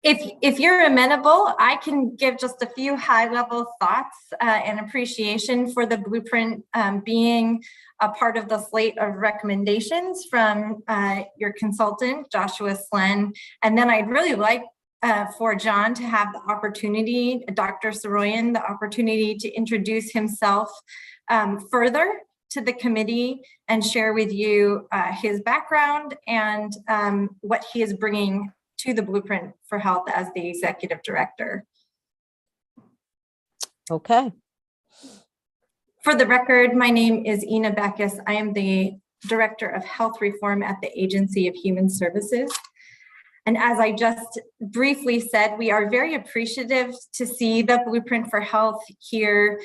Speaker 11: If you're amenable, I can give just a few high-level thoughts and appreciation for the blueprint being a part of the slate of recommendations from your consultant, Joshua Slen. And then I'd really like for John to have the opportunity, Dr. Saroyan, the opportunity to introduce himself further to the committee and share with you his background and what he is bringing to the Blueprint for Health as the executive director.
Speaker 1: Okay.
Speaker 11: For the record, my name is Ina Backus. I am the Director of Health Reform at the Agency of Human Services. And as I just briefly said, we are very appreciative to see the Blueprint for Health here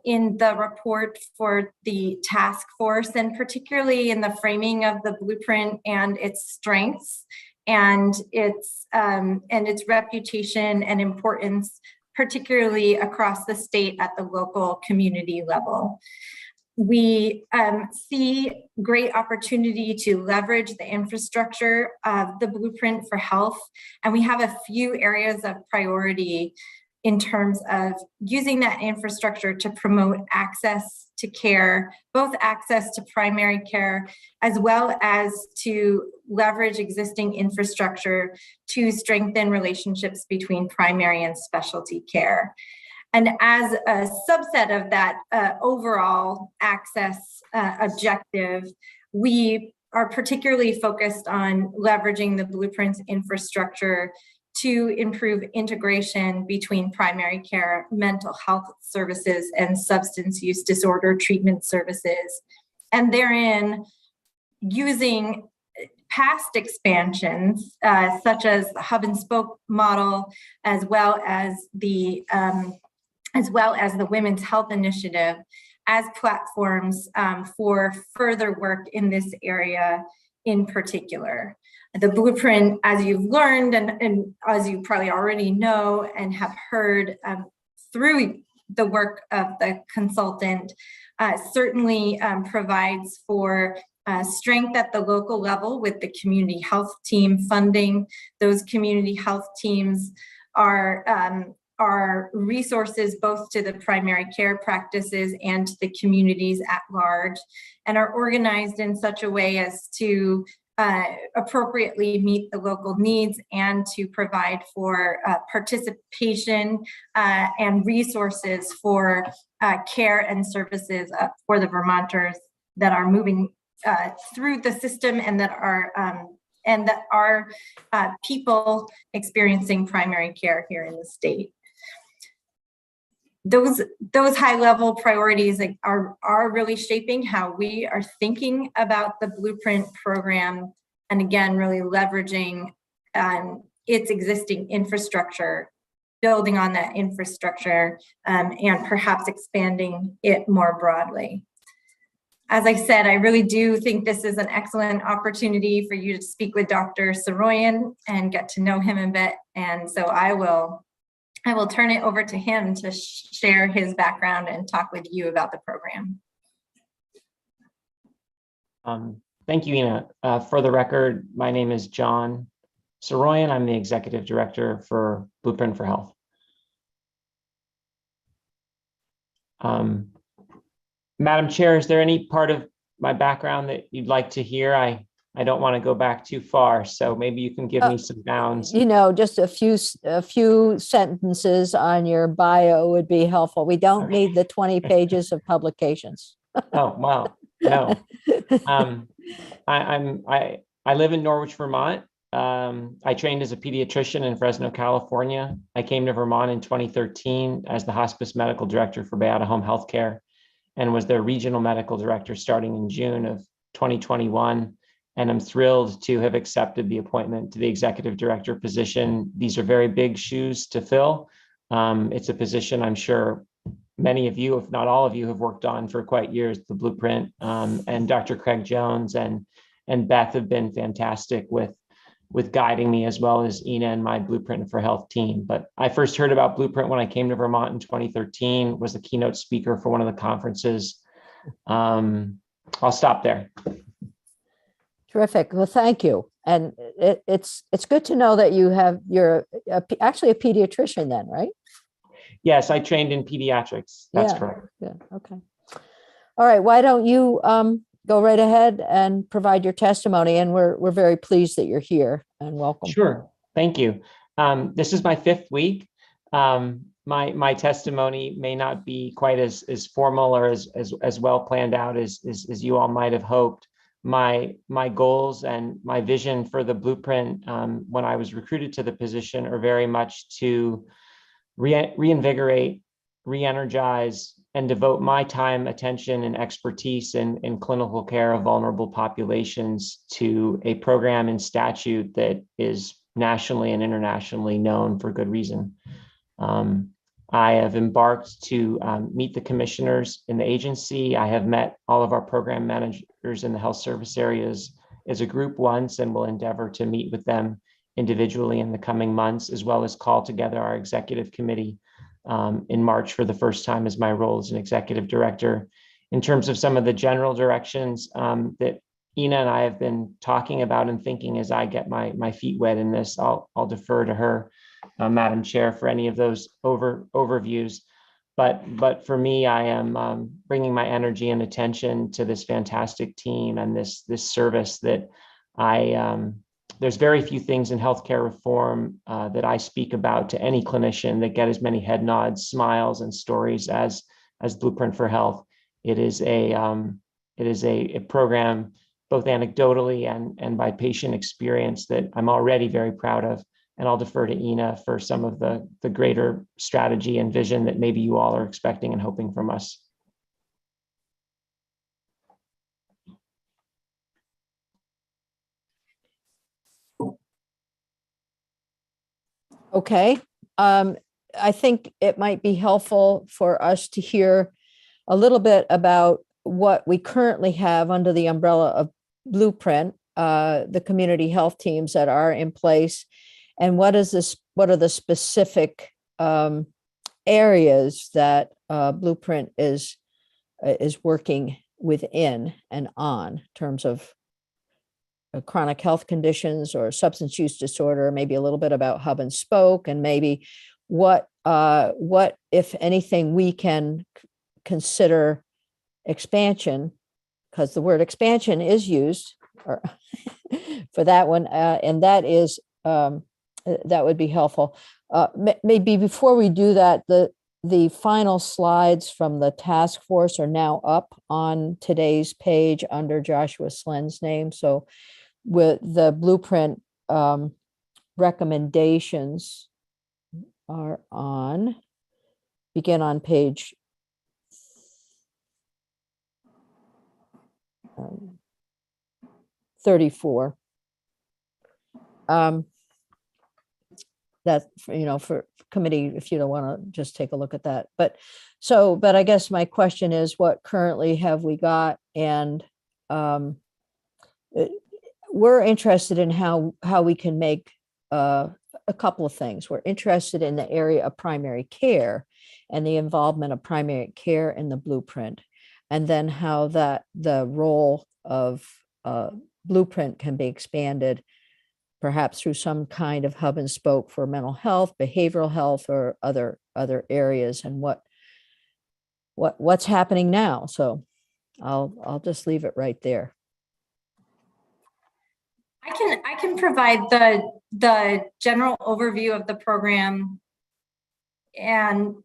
Speaker 11: in the report for the task force, and particularly in the framing of the blueprint and its strengths and its reputation and importance, particularly across the state at the local community level. We see great opportunity to leverage the infrastructure of the Blueprint for Health, and we have a few areas of priority in terms of using that infrastructure to promote access to care, both access to primary care, as well as to leverage existing infrastructure to strengthen relationships between primary and specialty care. And as a subset of that overall access objective, we are particularly focused on leveraging the Blueprint's infrastructure to improve integration between primary care, mental health services, and substance use disorder treatment services. And therein, using past expansions, such as the hub and spoke model, as well as the Women's Health Initiative, as platforms for further work in this area in particular. The blueprint, as you've learned and as you probably already know and have heard through the work of the consultant, certainly provides for strength at the local level with the community health team funding. Those community health teams are resources both to the primary care practices and to the communities at large, and are organized in such a way as to appropriately meet the local needs and to provide for participation and resources for care and services for the Vermonters that are moving through the system and that are people experiencing primary care here in the state. Those high level priorities are really shaping how we are thinking about the Blueprint program, and again, really leveraging its existing infrastructure, building on that infrastructure, and perhaps expanding it more broadly. As I said, I really do think this is an excellent opportunity for you to speak with Dr. Saroyan and get to know him a bit, and so I will turn it over to him to share his background and talk with you about the program.
Speaker 12: Thank you, Ina. For the record, my name is John Saroyan. I'm the Executive Director for Blueprint for Health. Madam Chair, is there any part of my background that you'd like to hear? I don't want to go back too far, so maybe you can give me some bounds.
Speaker 1: Just a few sentences on your bio would be helpful. We don't need the 20 pages of publications.
Speaker 12: Oh, wow. No. I live in Norwich, Vermont. I trained as a pediatrician in Fresno, California. I came to Vermont in 2013 as the hospice medical director for Bay Out of Home Healthcare and was their regional medical director starting in June of 2021. And I'm thrilled to have accepted the appointment to the executive director position. These are very big shoes to fill. It's a position I'm sure many of you, if not all of you, have worked on for quite years, the Blueprint. And Dr. Craig Jones and Beth have been fantastic with guiding me, as well as Ina and my Blueprint for Health team. But I first heard about Blueprint when I came to Vermont in 2013, was the keynote speaker for one of the conferences. I'll stop there.
Speaker 1: Terrific. Well, thank you. And it's good to know that you're actually a pediatrician then, right?
Speaker 12: Yes, I trained in pediatrics. That's correct.
Speaker 1: Yeah. Okay. All right. Why don't you go right ahead and provide your testimony? And we're very pleased that you're here, and welcome.
Speaker 12: Sure. Thank you. This is my 5th week. My testimony may not be quite as formal or as well planned out as you all might have hoped. My goals and my vision for the Blueprint when I was recruited to the position are very much to reinvigorate, re-energize, and devote my time, attention, and expertise in clinical care of vulnerable populations to a program and statute that is nationally and internationally known for good reason. I have embarked to meet the commissioners in the agency. I have met all of our program managers in the health service areas as a group once, and will endeavor to meet with them individually in the coming months, as well as call together our executive committee in March for the first time as my role as an executive director. In terms of some of the general directions that Ina and I have been talking about and thinking as I get my feet wet in this, I'll defer to her, Madam Chair, for any of those overviews. But for me, I am bringing my energy and attention to this fantastic team and this service that there's very few things in healthcare reform that I speak about to any clinician that get as many head nods, smiles, and stories as Blueprint for Health. It is a program, both anecdotally and by patient experience, that I'm already very proud of. And I'll defer to Ina for some of the greater strategy and vision that maybe you all are expecting and hoping from us.
Speaker 1: Okay. I think it might be helpful for us to hear a little bit about what we currently have under the umbrella of Blueprint, the community health teams that are in place, and what are the specific areas that Blueprint is working within and on in terms of chronic health conditions or substance use disorder, maybe a little bit about hub and spoke, and maybe what if anything we can consider expansion, because the word expansion is used for that one, and that is that would be helpful. Maybe before we do that, the final slides from the task force are now up on today's page under Joshua Slen's name. So with the Blueprint recommendations are begin on page 34. That, for committee, if you don't want to just take a look at that. But I guess my question is, what currently have we got? And we're interested in how we can make a couple of things. We're interested in the area of primary care and the involvement of primary care in the Blueprint, and then how the role of Blueprint can be expanded, perhaps through some kind of hub and spoke for mental health, behavioral health, or other areas, and what's happening now. So I'll just leave it right there.
Speaker 11: I can provide the general overview of the program and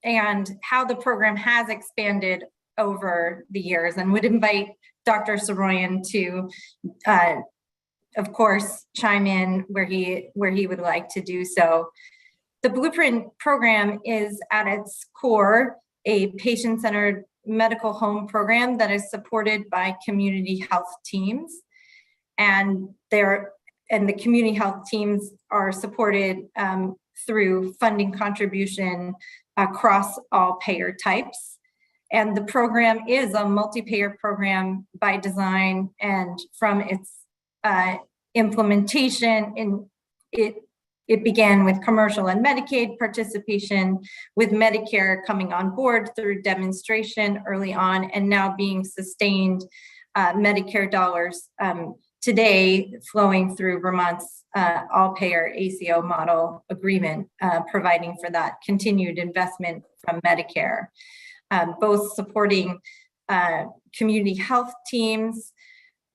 Speaker 11: how the program has expanded over the years, and would invite Dr. Saroyan to of course, chime in where he would like to do so. The Blueprint program is at its core a patient-centered medical home program that is supported by community health teams, and the community health teams are supported through funding contribution across all payer types. And the program is a multi-payer program by design, and from its implementation, it began with commercial and Medicaid participation, with Medicare coming on board through demonstration early on, and now being sustained Medicare dollars today flowing through Vermont's all-payer ACO model agreement, providing for that continued investment from Medicare, both supporting community health teams,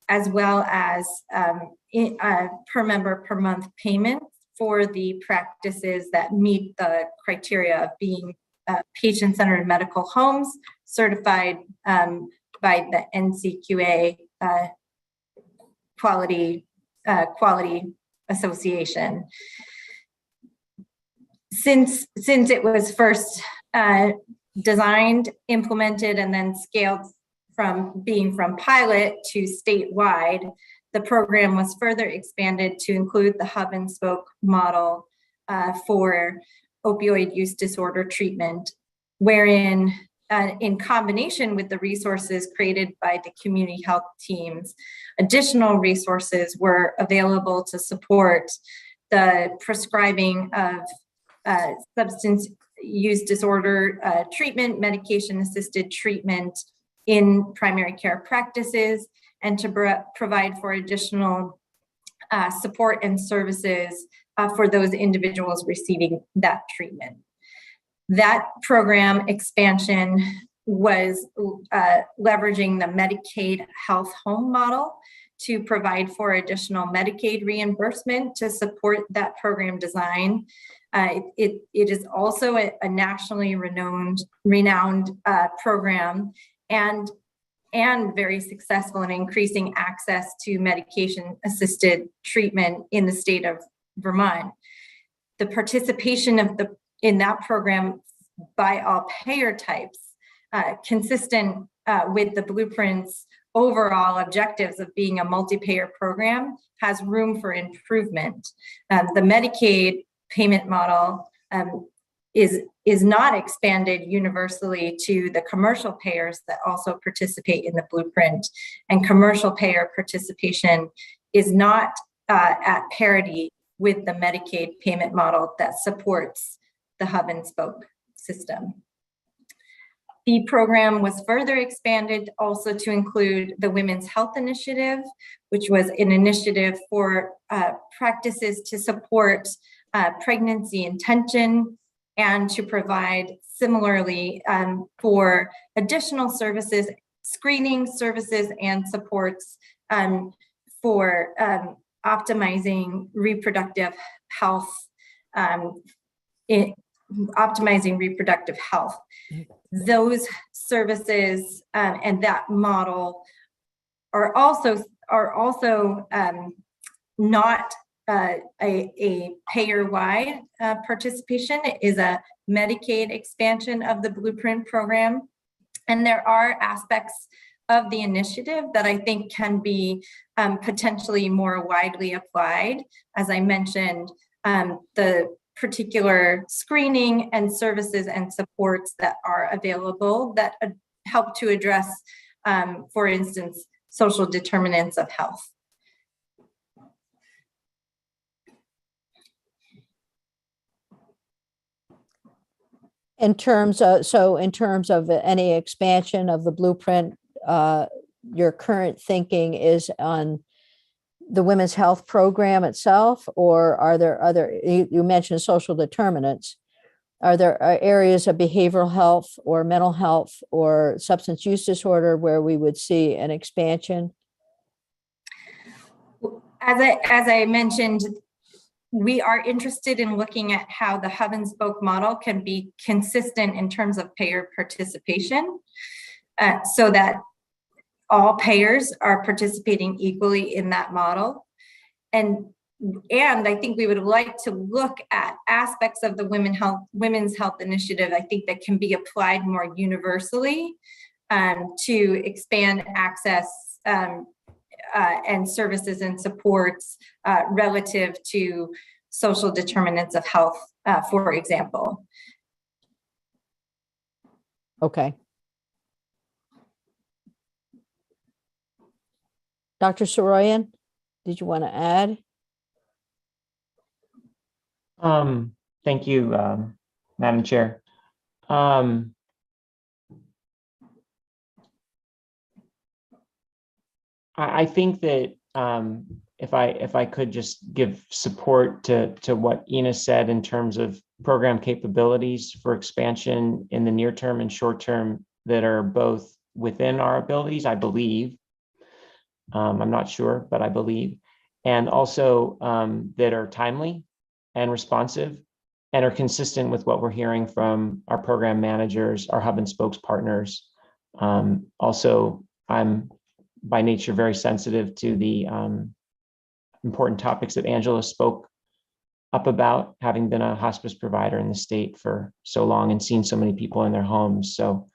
Speaker 11: as well as per member per month payment for the practices that meet the criteria of being patient-centered medical homes certified by the NCQA Quality Association. Since it was first designed, implemented, and then scaled from pilot to statewide, the program was further expanded to include the hub and spoke model for opioid use disorder treatment, wherein in combination with the resources created by the community health teams, additional resources were available to support the prescribing of substance use disorder treatment, medication-assisted treatment in primary care practices, and to provide for additional support and services for those individuals receiving that treatment. That program expansion was leveraging the Medicaid health home model to provide for additional Medicaid reimbursement to support that program design. It is also a nationally renowned program, and very successful in increasing access to medication-assisted treatment in the state of Vermont. The participation in that program by all payer types, consistent with the Blueprint's overall objectives of being a multi-payer program, has room for improvement. The Medicaid payment model is not expanded universally to the commercial payers that also participate in the Blueprint, and commercial payer participation is not at parity with the Medicaid payment model that supports the hub and spoke system. The program was further expanded also to include the Women's Health Initiative, which was an initiative for practices to support pregnancy intention and to provide similarly for additional services, screening services and supports for optimizing reproductive health, optimizing reproductive health. Those services and that model are also not a payer-wide participation. It is a Medicaid expansion of the Blueprint program. And there are aspects of the initiative that I think can be potentially more widely applied. As I mentioned, the particular screening and services and supports that are available that help to address, for instance, social determinants of health.
Speaker 1: In terms of any expansion of the Blueprint, your current thinking is on the women's health program itself, or are there other, you mentioned social determinants, are there areas of behavioral health or mental health or substance use disorder where we would see an expansion?
Speaker 11: As I mentioned, we are interested in looking at how the hub and spoke model can be consistent in terms of payer participation, so that all payers are participating equally in that model. And I think we would like to look at aspects of the Women's Health Initiative, I think, that can be applied more universally to expand access and services and supports relative to social determinants of health, for example.
Speaker 1: Okay. Dr. Saroyan, did you want to add?
Speaker 12: Thank you, Madam Chair. I think that if I could just give support to what Ina said in terms of program capabilities for expansion in the near term and short term that are both within our abilities, I believe. I'm not sure, but I believe, and also that are timely and responsive and are consistent with what we're hearing from our program managers, our hub and spokes partners. Also, I'm by nature very sensitive to the important topics that Angela spoke up about, having been a hospice provider in the state for so long and seen so many people in their homes. So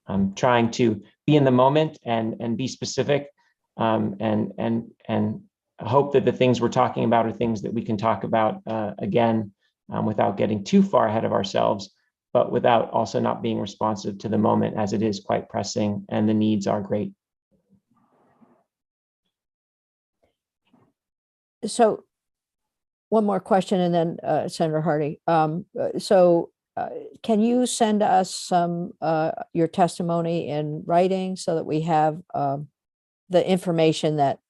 Speaker 12: I'm trying to be in the moment and be specific, and hope that the things we're talking about are things that we can talk about again without getting too far ahead of ourselves, but without also not being responsive to the moment, as it is quite pressing and the needs are great.
Speaker 1: So one more question, and then Senator Hardy. Can you send us some your testimony in writing so that we have the information that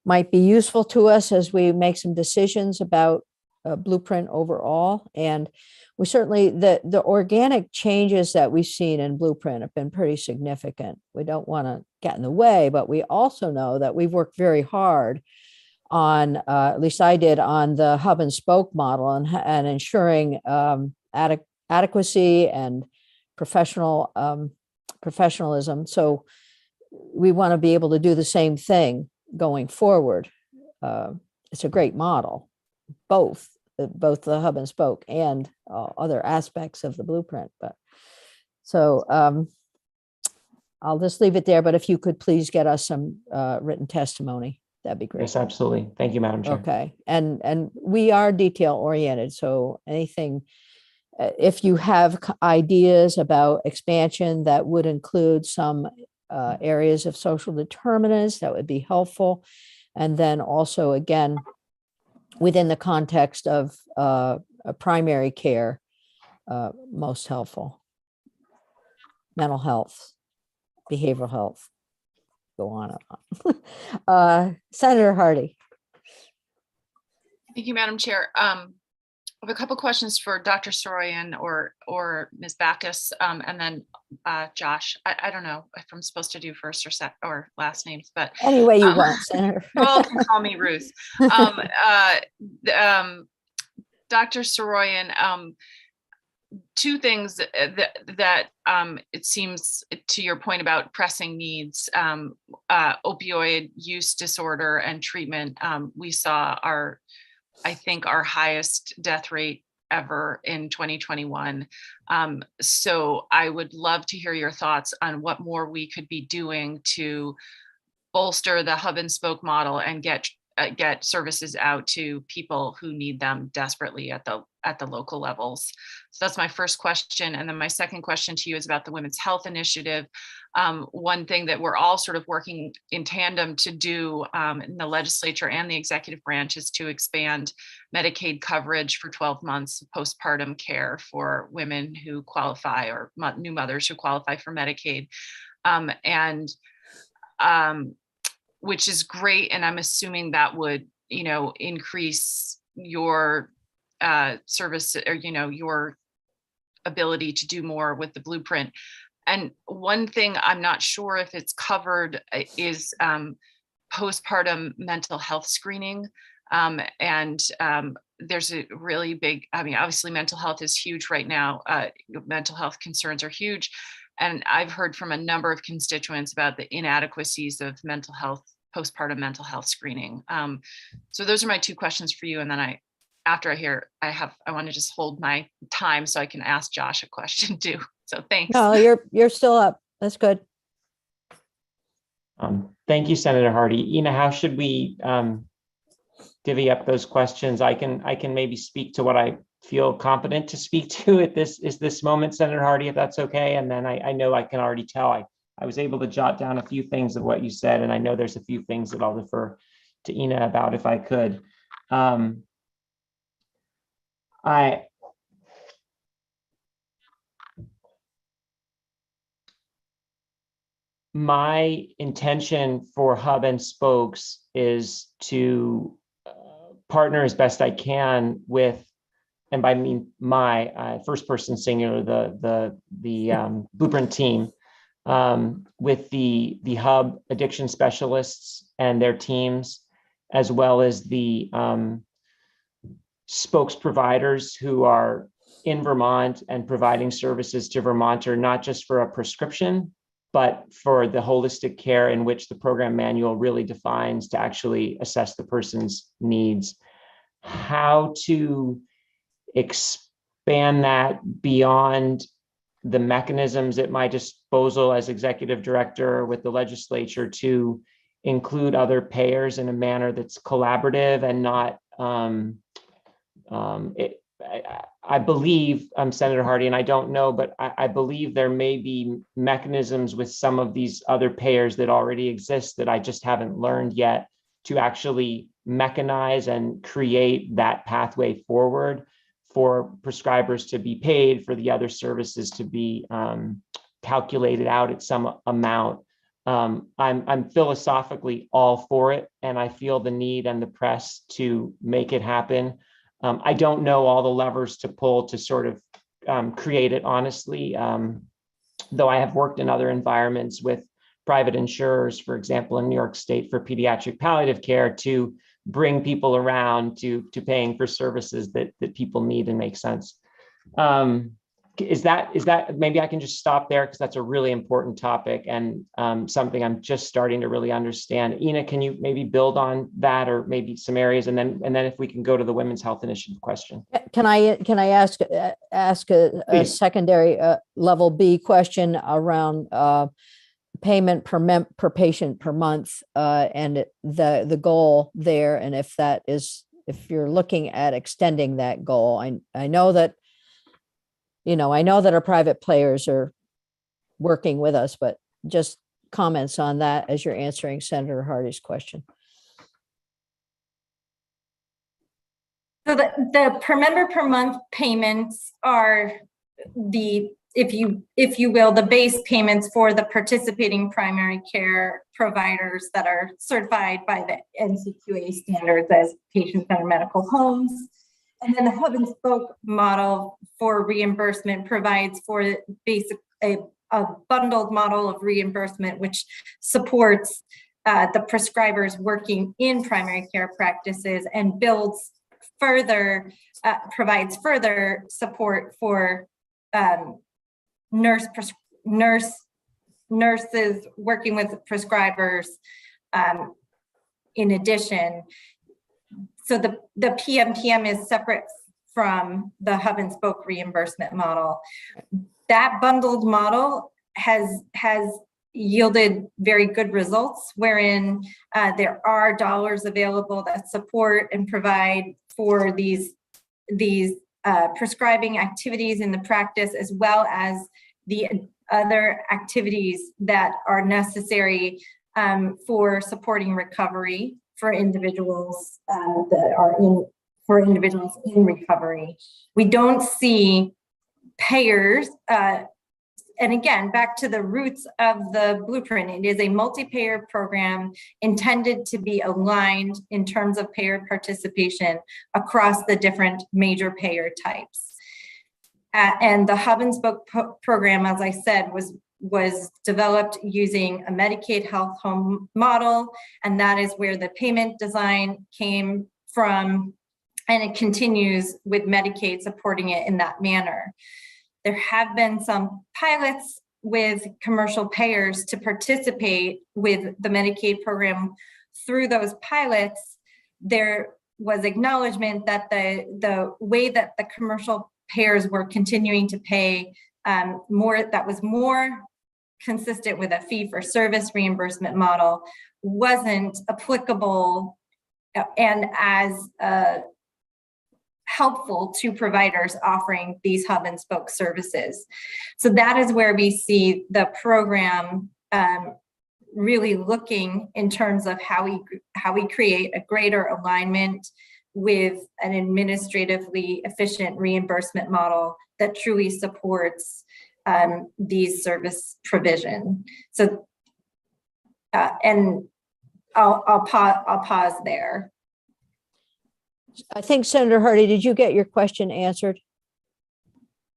Speaker 1: might be useful to us as we make some decisions about Blueprint overall? And we certainly, the organic changes that we've seen in Blueprint have been pretty significant. We don't want to get in the way, but we also know that we've worked very hard on, at least I did, on the hub and spoke model and ensuring adequacy and professionalism. So we want to be able to do the same thing going forward. It's a great model, both the hub and spoke and other aspects of the Blueprint. But so I'll just leave it there. But if you could please get us some written testimony, that'd be great.
Speaker 12: Yes, absolutely. Thank you, Madam Chair.
Speaker 1: Okay. And we are detail oriented. So anything, if you have ideas about expansion that would include some areas of social determinants, that would be helpful. And then also, again, within the context of a primary care, most helpful. Mental health, behavioral health, go on and on. Senator Hardy.
Speaker 7: Thank you, Madam Chair. I have a couple questions for Dr. Soroyan or Ms. Backus, and then Josh. I don't know if I'm supposed to do first or last names, but
Speaker 1: Any way you want, Senator.
Speaker 7: you all can call me Ruth. Dr. Soroyan, two things that it seems, to your point about pressing needs, opioid use disorder and treatment. We saw I think our highest death rate ever in 2021. So I would love to hear your thoughts on what more we could be doing to bolster the hub and spoke model and get services out to people who need them desperately at the local levels. So that's my first question. And then my second question to you is about the Women's Health Initiative. One thing that we're all sort of working in tandem to do in the legislature and the executive branch is to expand Medicaid coverage for 12 months of postpartum care for women who qualify, or new mothers who qualify for Medicaid. Which is great. And I'm assuming that would, increase your service, or, your ability to do more with the blueprint. And one thing I'm not sure if it's covered is postpartum mental health screening. There's a really big, obviously mental health is huge right now. Mental health concerns are huge. And I've heard from a number of constituents about the inadequacies of postpartum mental health screening. So those are my two questions for you. And then I want to just hold my time so I can ask Josh a question too. So thanks.
Speaker 1: No, you're still up. That's good.
Speaker 12: Thank you, Senator Hardy. Ina, how should we divvy up those questions? I can maybe speak to what I feel competent to speak to at this moment, Senator Hardy, if that's okay. And then I know I can already tell I was able to jot down a few things of what you said, and I know there's a few things that I'll defer to Ina about if I could. My intention for Hub and Spokes is to partner as best I can with, and by my first person singular, the Blueprint team, with the Hub addiction specialists and their teams, as well as the spokes providers who are in Vermont and providing services to Vermonter, not just for a prescription, but for the holistic care in which the program manual really defines to actually assess the person's needs. How to expand that beyond the mechanisms at my disposal as executive director with the legislature to include other payers in a manner that's collaborative and not, I believe, Senator Hardy, and I don't know, but I believe there may be mechanisms with some of these other payers that already exist that I just haven't learned yet to actually mechanize and create that pathway forward for prescribers to be paid, for the other services to be calculated out at some amount. I'm philosophically all for it, and I feel the need and the press to make it happen. I don't know all the levers to pull to sort of create it, honestly, though I have worked in other environments with private insurers, for example, in New York State for pediatric palliative care, to bring people around to paying for services that people need and make sense. Is that maybe I can just stop there, because that's a really important topic and something I'm just starting to really understand. Ina, can you maybe build on that, or maybe some areas, and then if we can go to the Women's Health Initiative question.
Speaker 1: Can I ask a secondary level B question around payment per patient per month, and the goal there, and if you're looking at extending that goal? I know that our private players are working with us, but just comments on that as you're answering Senator Hardy's question.
Speaker 11: So the per member per month payments are the, if you will, the base payments for the participating primary care providers that are certified by the NCQA standards as patient-centered medical homes. And then the hub and spoke model for reimbursement provides for a bundled model of reimbursement, which supports the prescribers working in primary care practices and builds further, provides further support for nurses working with prescribers in addition. So the PMPM is separate from the hub and spoke reimbursement model. That bundled model has yielded very good results, wherein there are dollars available that support and provide for these prescribing activities in the practice, as well as the other activities that are necessary for supporting recovery for individuals individuals in recovery. We don't see payers, and again, back to the roots of the blueprint, it is a multi-payer program intended to be aligned in terms of payer participation across the different major payer types. And the hub and spoke program, as I said, was developed using a Medicaid health home model, and that is where the payment design came from, and it continues with Medicaid supporting it in that manner. There have been some pilots with commercial payers to participate with the Medicaid program. Through those pilots, there was acknowledgement that the way that the commercial payers were continuing to pay that was more consistent with a fee-for-service reimbursement model wasn't applicable and as helpful to providers offering these hub and spoke services. So that is where we see the program really looking in terms of how we create a greater alignment with an administratively efficient reimbursement model that truly supports these service provision. So, and I'll pause there.
Speaker 1: I think Senator Hardy, did you get your question answered?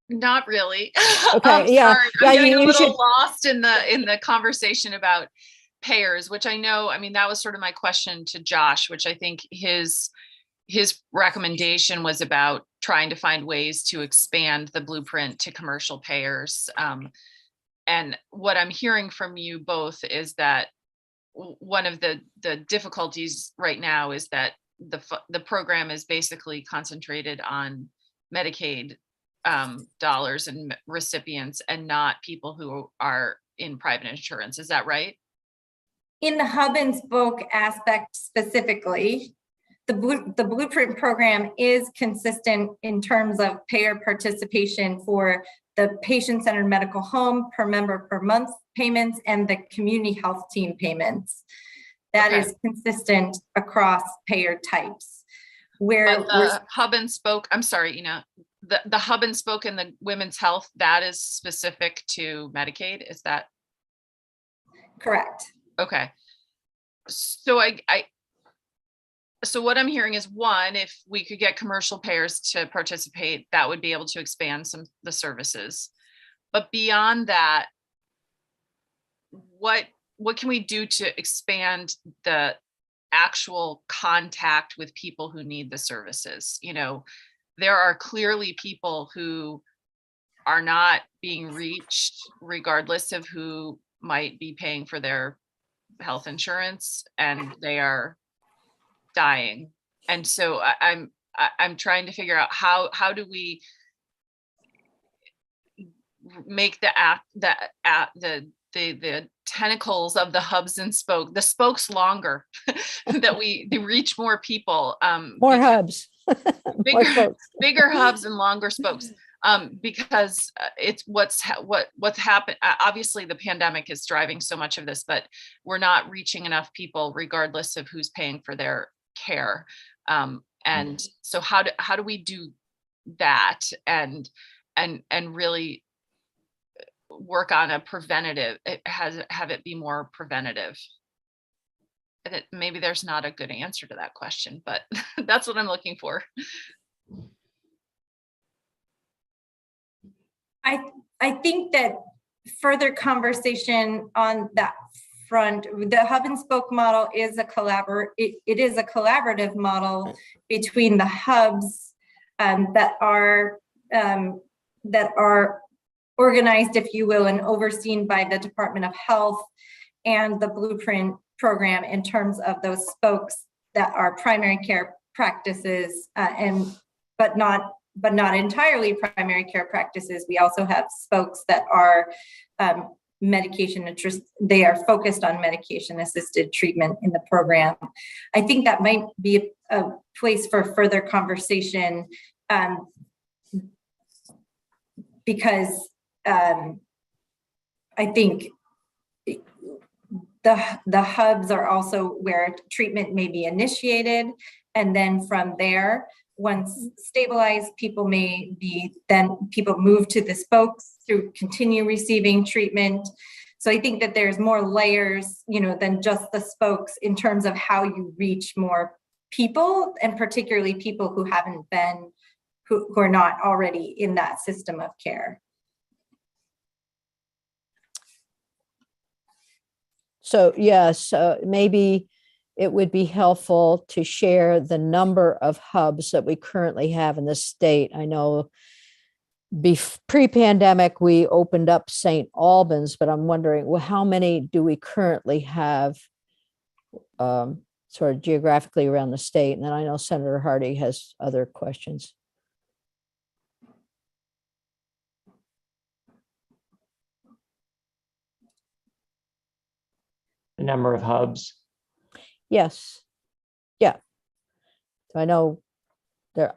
Speaker 7: Not really.
Speaker 1: Okay, yeah.
Speaker 7: Sorry. I'm getting a little lost in the conversation about payers, which I know, I mean, that was sort of my question to Josh, which I think his recommendation was about trying to find ways to expand the blueprint to commercial payers. And what I'm hearing from you both is that one of the difficulties right now is that the program is basically concentrated on Medicaid dollars and recipients and not people who are in private insurance. Is that right?
Speaker 11: In the hub and spoke aspect specifically, the blueprint program is consistent in terms of payer participation for the patient-centered medical home per member per month payments and the community health team payments. That is consistent across payer types. Where
Speaker 7: the hub and spoke, I'm sorry, the hub and spoke in the women's health, that is specific to Medicaid, is that?
Speaker 11: Correct.
Speaker 7: Okay. So so what I'm hearing is, one, if we could get commercial payers to participate, that would be able to expand the services. But beyond that, what can we do to expand the actual contact with people who need the services? There are clearly people who are not being reached regardless of who might be paying for their health insurance, and they are dying. And so I'm trying to figure out how do we make the tentacles of the hubs and the spokes longer, that we reach more people.
Speaker 1: More hubs.
Speaker 7: bigger hubs and longer spokes. Because it's what's happened. Obviously, the pandemic is driving so much of this, but we're not reaching enough people, regardless of who's paying for their care. And so how do we do that and really work on a preventative, have it be more preventative? Maybe there's not a good answer to that question, but that's what I'm looking for.
Speaker 11: I think that further conversation on that front, the hub and spoke model is it is a collaborative model between the hubs that are organized, if you will, and overseen by the Department of Health and the Blueprint program in terms of those spokes that are primary care practices but not entirely primary care practices. We also have spokes that are they are focused on medication assisted treatment in the program. I think that might be a place for further conversation because I think the hubs are also where treatment may be initiated, and then from there, once stabilized, people move to the spokes to continue receiving treatment. So I think that there's more layers, than just the spokes in terms of how you reach more people, and particularly people who who are not already in that system of care.
Speaker 1: So yes, maybe it would be helpful to share the number of hubs that we currently have in the state. I know pre-pandemic, we opened up St. Albans, but I'm wondering, well, how many do we currently have sort of geographically around the state? And then I know Senator Hardy has other questions.
Speaker 12: The number of hubs.
Speaker 1: Yes. Yeah. I know there,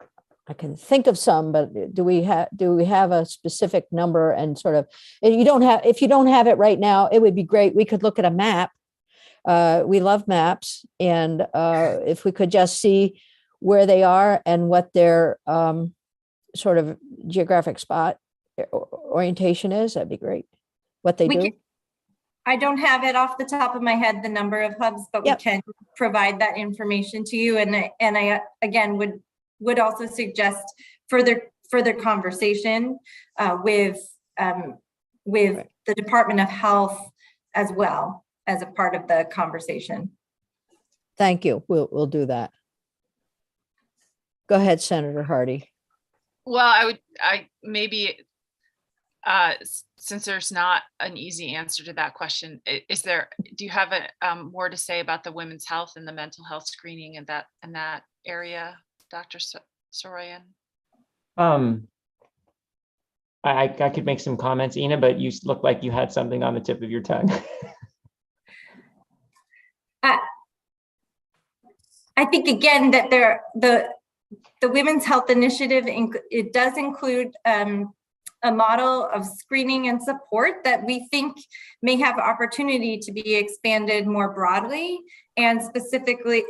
Speaker 1: I can think of some, but do we have a specific number? And sort of, if you don't have it right now, it would be great. We could look at a map. We love maps. And if we could just see where they are and what their sort of geographic spot orientation is, that'd be great. What they do.
Speaker 11: I don't have it off the top of my head, the number of hubs, but we can provide that information to you. And I again would also suggest further conversation with the Department of Health as well as a part of the conversation.
Speaker 1: Thank you. We'll do that. Go ahead, Senator Hardy.
Speaker 7: Well, since there's not an easy answer to that question, do you have more to say about the women's health and the mental health screening in that area, Dr. Soroyan?
Speaker 12: I could make some comments, Ina, but you look like you had something on the tip of your tongue.
Speaker 11: I think again that the Women's Health Initiative, it does include a model of screening and support that we think may have opportunity to be expanded more broadly, and specifically,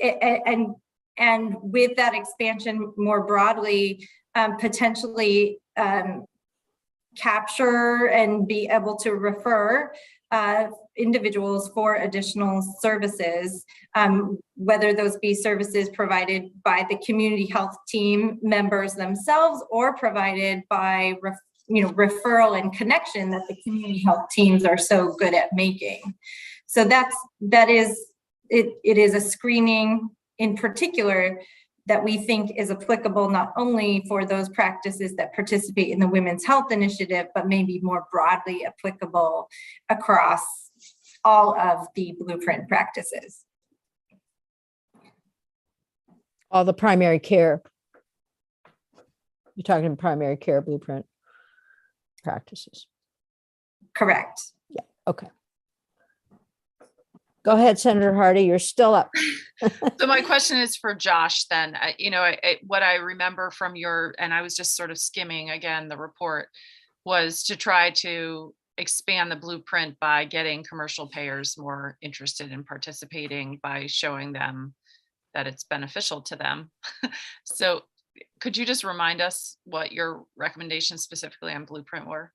Speaker 11: and with that expansion more broadly, potentially capture and be able to refer individuals for additional services, whether those be services provided by the community health team members themselves or provided by referral and connection that the community health teams are so good at making. So it is a screening in particular that we think is applicable not only for those practices that participate in the Women's Health Initiative, but maybe more broadly applicable across all of the Blueprint practices.
Speaker 1: All the primary care. You're talking primary care Blueprint practices.
Speaker 11: Correct.
Speaker 1: Yeah. Okay. Go ahead, Senator Hardy. You're still up.
Speaker 7: So my question is for Josh then. What I remember from and I was just sort of skimming again the report, was to try to expand the Blueprint by getting commercial payers more interested in participating, by showing them that it's beneficial to them. So could you just remind us what your recommendations specifically on Blueprint were?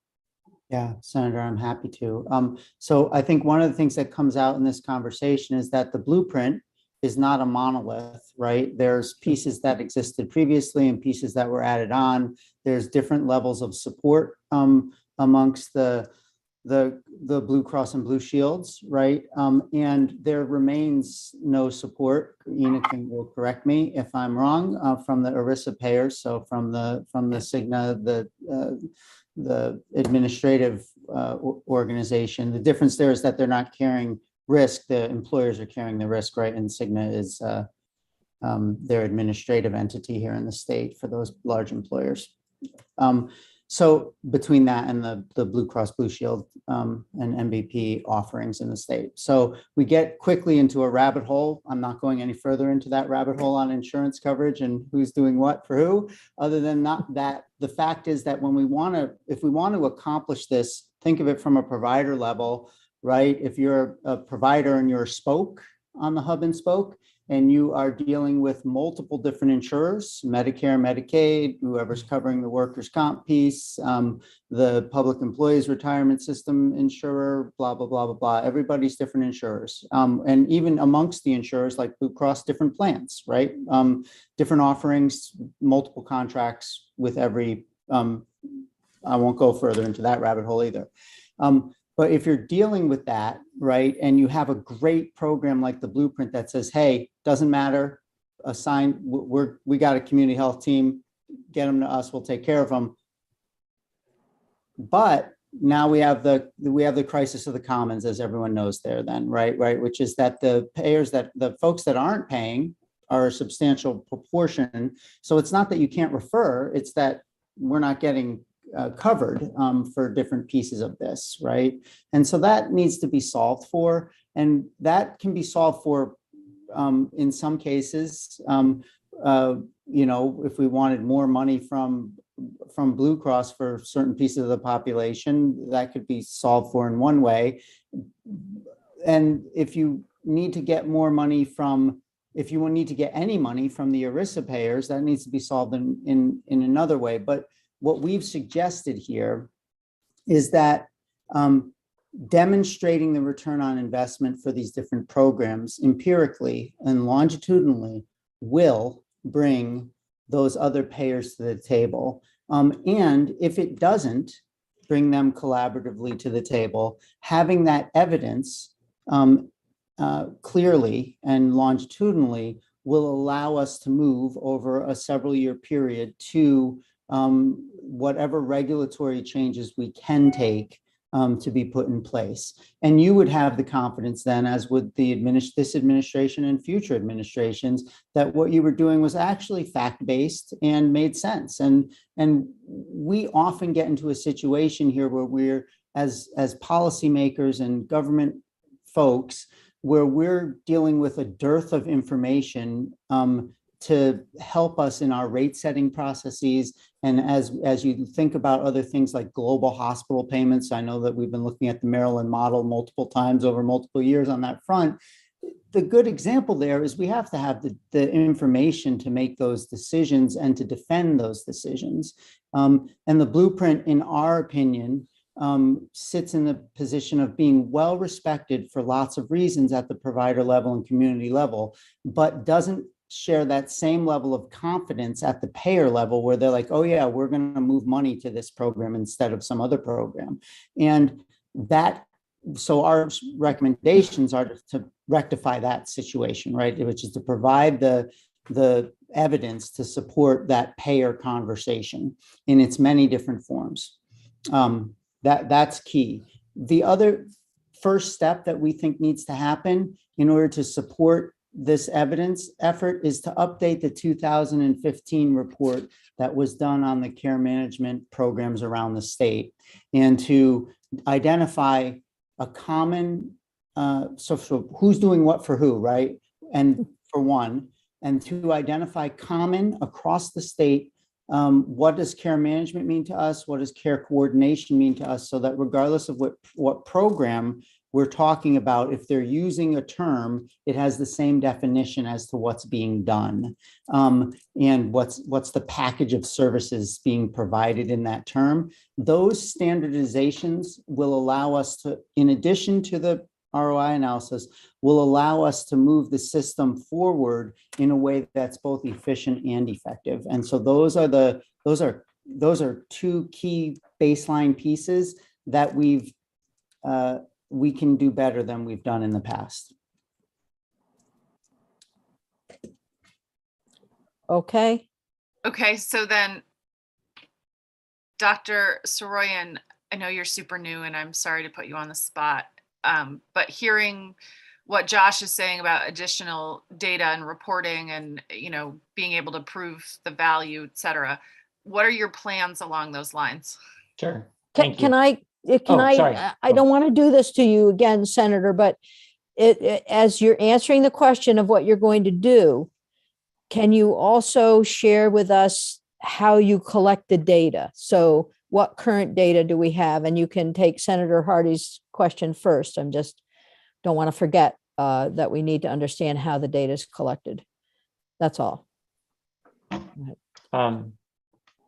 Speaker 5: Yeah, Senator, I'm happy to. So I think one of the things that comes out in this conversation is that the Blueprint is not a monolith, right? There's pieces that existed previously and pieces that were added on. There's different levels of support amongst the Blue Cross and Blue Shields, right? And there remains no support. Ina will correct me if I'm wrong, from the ERISA payers. So from the Cigna, the administrative organization. The difference there is that they're not carrying risk. The employers are carrying the risk, right? And Cigna is their administrative entity here in the state for those large employers. So between that and the Blue Cross Blue Shield and MVP offerings in the state. So we get quickly into a rabbit hole. I'm not going any further into that rabbit hole on insurance coverage and who's doing what for who, other than not that the fact is that when if we want to accomplish this, think of it from a provider level, right? If you're a provider and you're a spoke on the hub and spoke, and you are dealing with multiple different insurers, Medicare, Medicaid, whoever's covering the workers' comp piece, the public employees retirement system insurer, blah, blah, blah, blah, blah. Everybody's different insurers. And even amongst the insurers like Blue Cross, different plans, right? Different offerings, multiple contracts with every, I won't go further into that rabbit hole either. But if you're dealing with that, right, and you have a great program like the Blueprint that says, hey, doesn't matter, we got a community health team, get them to us, we'll take care of them. But now we have the crisis of the commons, as everyone knows there then, right, which is that the payers, that the folks that aren't paying are a substantial proportion. So it's not that you can't refer, it's that we're not getting covered for different pieces of this, right? And so that needs to be solved for, and that can be solved for in some cases, if we wanted more money from Blue Cross for certain pieces of the population, that could be solved for in one way. And if you need to get more money if you need to get any money from the ERISA payers, that needs to be solved in another way. But what we've suggested here is that demonstrating the return on investment for these different programs empirically and longitudinally will bring those other payers to the table. And if it doesn't bring them collaboratively to the table, having that evidence clearly and longitudinally will allow us to move over a several-year period to whatever regulatory changes we can take to be put in place. And you would have the confidence then, as would this administration and future administrations, that what you were doing was actually fact-based and made sense. And we often get into a situation here where we're, as policymakers and government folks, where we're dealing with a dearth of information to help us in our rate setting processes. And as you think about other things like global hospital payments, I know that we've been looking at the Maryland model multiple times over multiple years on that front. The good example there is we have to have the information to make those decisions and to defend those decisions. And the Blueprint, in our opinion, sits in the position of being well respected for lots of reasons at the provider level and community level, but doesn't share that same level of confidence at the payer level where they're like, oh yeah, we're going to move money to this program instead of some other program. And so our recommendations are to rectify that situation, right? Which is to provide the evidence to support that payer conversation in its many different forms. That's key. The other first step that we think needs to happen in order to support this evidence effort is to update the 2015 report that was done on the care management programs around the state, and to identify a common, so who's doing what for who, right? And for one, and to identify common across the state, what does care management mean to us? What does care coordination mean to us? So that regardless of what program we're talking about if they're using a term, it has the same definition as to what's being done, and what's the package of services being provided in that term. Those standardizations will allow us to, in addition to the ROI analysis, will allow us to move the system forward in a way that's both efficient and effective. And so those are two key baseline pieces that we can do better than we've done in the past.
Speaker 1: Okay.
Speaker 7: Okay, so then, Dr. Soroyan, I know you're super new and I'm sorry to put you on the spot, but hearing what Josh is saying about additional data and reporting and, being able to prove the value, et cetera, what are your plans along those lines?
Speaker 12: Sure. Thank you.
Speaker 1: Can I,
Speaker 12: sorry.
Speaker 1: I don't want to do this to you again, Senator, but as you're answering the question of what you're going to do, can you also share with us how you collect the data? So what current data do we have? And you can take Senator Hardy's question first. I'm just don't want to forget that we need to understand how the data is collected. That's all.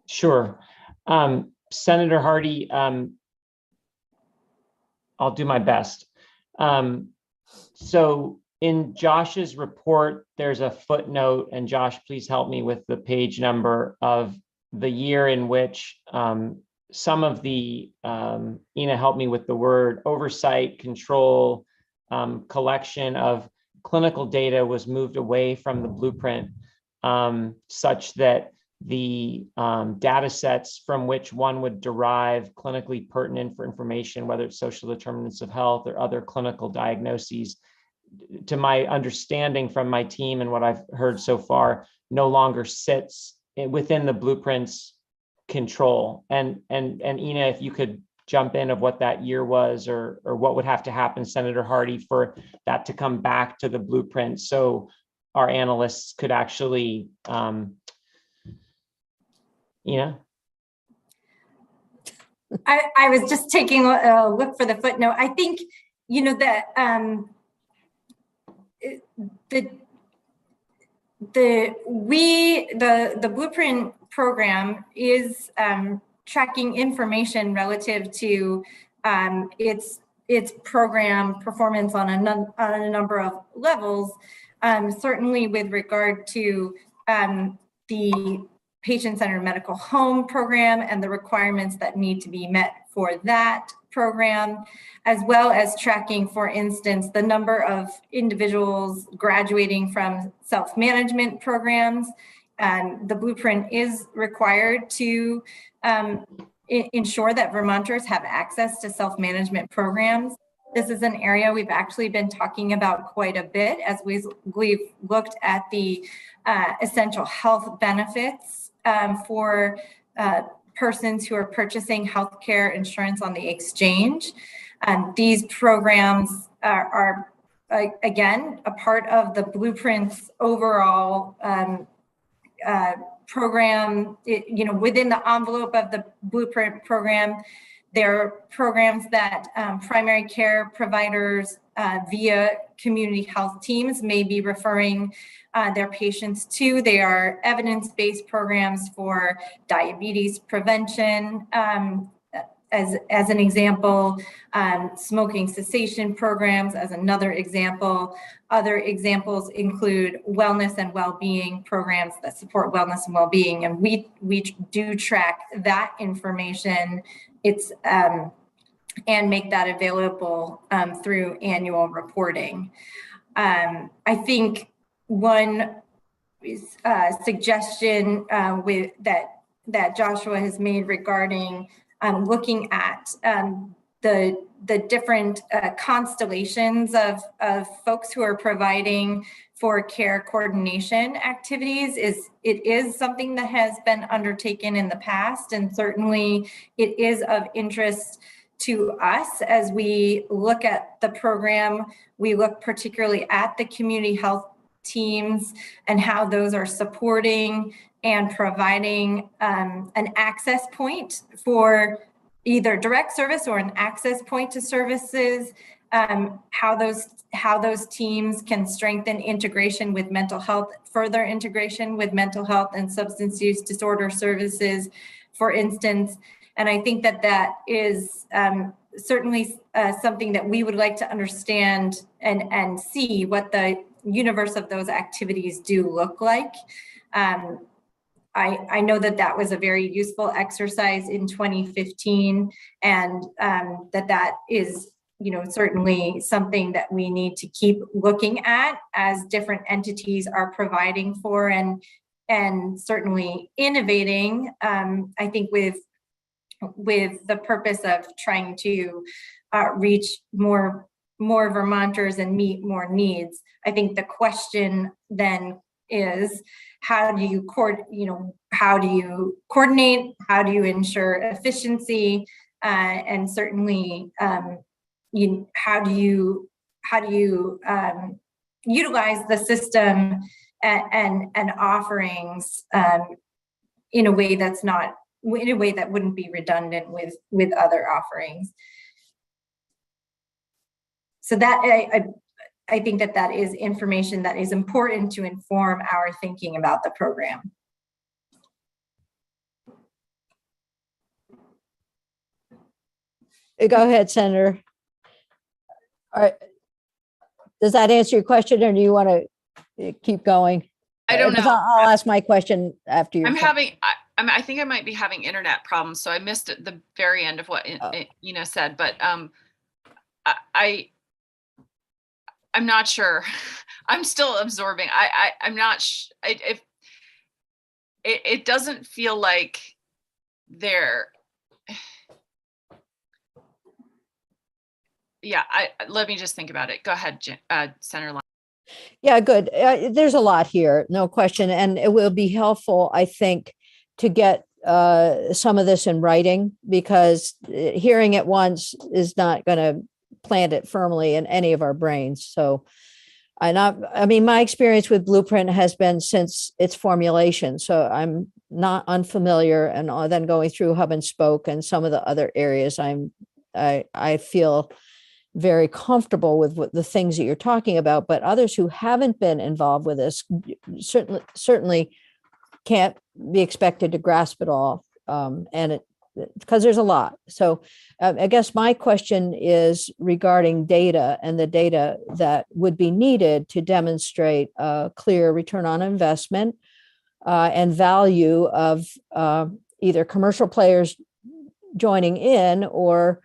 Speaker 12: Sure. Senator Hardy, I'll do my best. So in Josh's report, there's a footnote, and Josh, please help me with the page number of the year in which some of the, Ina, help me with the word, oversight, control, collection of clinical data was moved away from the blueprint, such that the data sets from which one would derive clinically pertinent for information, whether it's social determinants of health or other clinical diagnoses, to my understanding from my team and what I've heard so far, no longer sits within the blueprint's control. And Ina, if you could jump in of what that year was, or what would have to happen, Senator Hardy, for that to come back to the blueprint so our analysts could actually
Speaker 11: I was just taking a look for the footnote. I think, that the blueprint program is tracking information relative to its program performance on a number of levels, certainly with regard to the patient-centered medical home program and the requirements that need to be met for that program, as well as tracking, for instance, the number of individuals graduating from self-management programs. The blueprint is required to ensure that Vermonters have access to self-management programs. This is an area we've actually been talking about quite a bit as we've looked at the essential health benefits for persons who are purchasing healthcare insurance on the exchange. These programs are again, a part of the blueprint's overall program. Within the envelope of the blueprint program, there are programs that primary care providers via community health teams may be referring their patients to. They are evidence-based programs for diabetes prevention, as an example, smoking cessation programs as another example. Other examples include wellness and well-being programs that support wellness and well-being, and we do track that information. And make that available through annual reporting. I think one suggestion that Joshua has made regarding looking at the different constellations of folks who are providing for care coordination activities is something that has been undertaken in the past, and certainly it is of interest to us as we look at the program. We look particularly at the community health teams and how those are supporting and providing an access point for either direct service or an access point to services how those teams can strengthen integration with mental health, further integration with mental health and substance use disorder services, for instance. And I think that is certainly something that we would like to understand and see what the universe of those activities do look like. I know that was a very useful exercise in 2015, and that is, certainly something that we need to keep looking at as different entities are providing for and certainly innovating. I think with the purpose of trying to reach more Vermonters and meet more needs. I think the question then is, how do you coordinate? How do you ensure efficiency? And certainly, how do you utilize the system and offerings in a way that wouldn't be redundant with other offerings. So that I think that is information that is important to inform our thinking about the program.
Speaker 1: Go ahead, Senator. All right. Does that answer your question, or do you want to keep going?
Speaker 7: I don't know.
Speaker 1: I'll ask my question after you.
Speaker 7: I think I might be having internet problems, so I missed the very end of what Ina said, but I'm not sure. I'm still absorbing. I'm not. If it doesn't feel like they're. Yeah. Let me just think about it. Go ahead, Senator Lyons.
Speaker 1: Yeah, good. There's a lot here, no question, and it will be helpful, I think, to get some of this in writing, because hearing it once is not going to plant it firmly in any of our brains. So my experience with Blueprint has been since its formulation. So I'm not unfamiliar, and then going through Hub and Spoke and some of the other areas, I feel very comfortable with the things that you're talking about, but others who haven't been involved with this certainly can't be expected to grasp it all. Because there's a lot. So I guess my question is regarding data and the data that would be needed to demonstrate a clear return on investment and value of either commercial players joining in or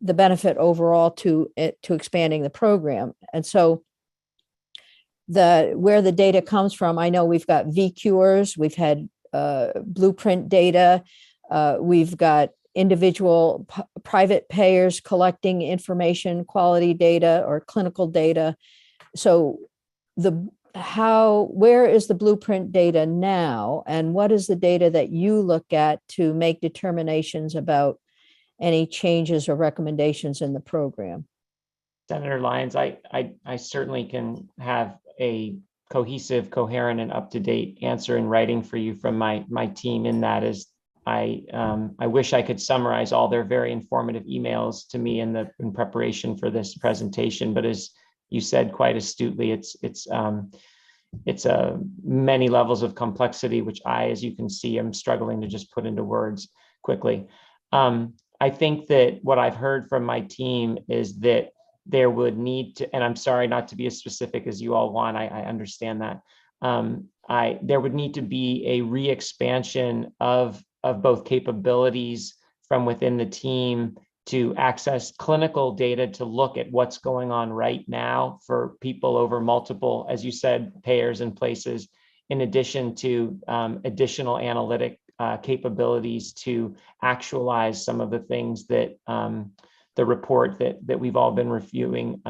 Speaker 1: the benefit overall to expanding the program. And so where the data comes from, I know we've got VCures, we've had Blueprint data, we've got individual private payers collecting information, quality data or clinical data. So where is the Blueprint data now, and what is the data that you look at to make determinations about any changes or recommendations in the program?
Speaker 12: Senator Lyons, I certainly can have a cohesive, coherent, and up-to-date answer in writing for you from my team. In that is, I wish I could summarize all their very informative emails to me in preparation for this presentation. But as you said quite astutely, it's many levels of complexity, which as you can see, I'm struggling to just put into words quickly. I think that what I've heard from my team is that there would need to, and I'm sorry not to be as specific as you all want, I understand that. There would need to be a re-expansion of both capabilities from within the team to access clinical data to look at what's going on right now for people over multiple, as you said, payers and places, in addition to additional analytic capabilities to actualize some of the things that the report that we've all been reviewing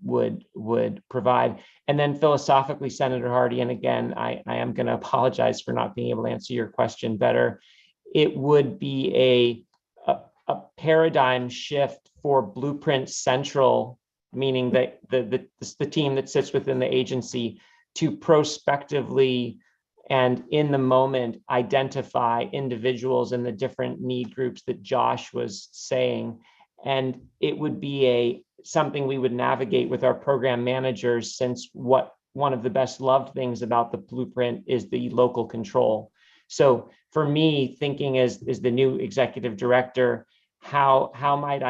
Speaker 12: would provide. And then philosophically, Senator Hardy, and again, I am going to apologize for not being able to answer your question better. It would be a paradigm shift for Blueprint Central, meaning that the team that sits within the agency to prospectively and in the moment identify individuals in the different need groups that Josh was saying. And it would be something we would navigate with our program managers, since one of the best loved things about the blueprint is the local control. So for me, thinking as the new executive director, how might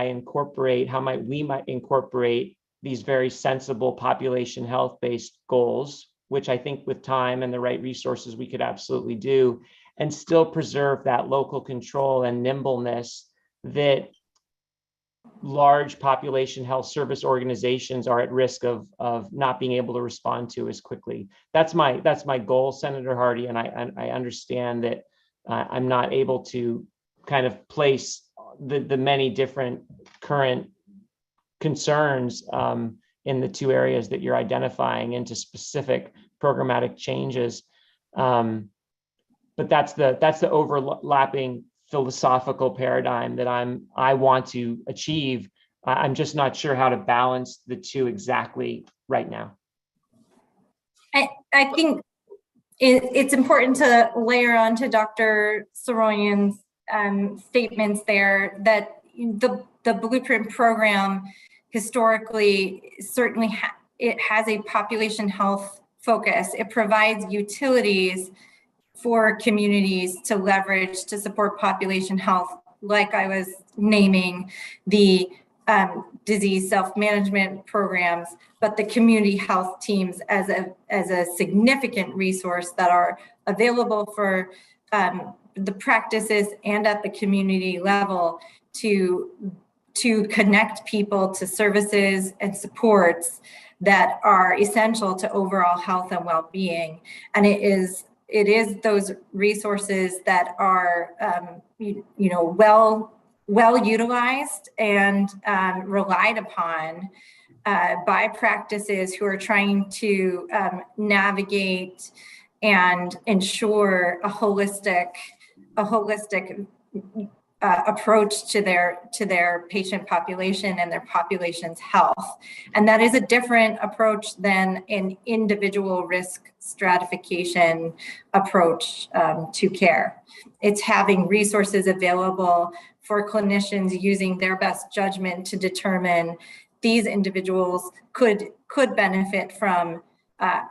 Speaker 12: we incorporate these very sensible population health-based goals, which I think with time and the right resources we could absolutely do, and still preserve that local control and nimbleness that large population health service organizations are at risk of not being able to respond to as quickly. That's my goal, Senator Hardy, and I understand that I'm not able to kind of place the many different current concerns in the two areas that you're identifying into specific programmatic changes. But that's the overlapping philosophical paradigm that I want to achieve. I'm just not sure how to balance the two exactly right now.
Speaker 11: I think it's important to layer on to Dr. Soroyan's statements there that the Blueprint program historically certainly it has a population health focus. It provides utilities for communities to leverage to support population health, like I was naming the disease self-management programs, but the community health teams as a significant resource that are available for the practices and at the community level to connect people to services and supports that are essential to overall health and well-being. And it is those resources that are well utilized and relied upon by practices who are trying to navigate and ensure a holistic approach to their patient population and their population's health. And that is a different approach than an individual risk stratification approach to care. It's having resources available for clinicians using their best judgment to determine these individuals could benefit from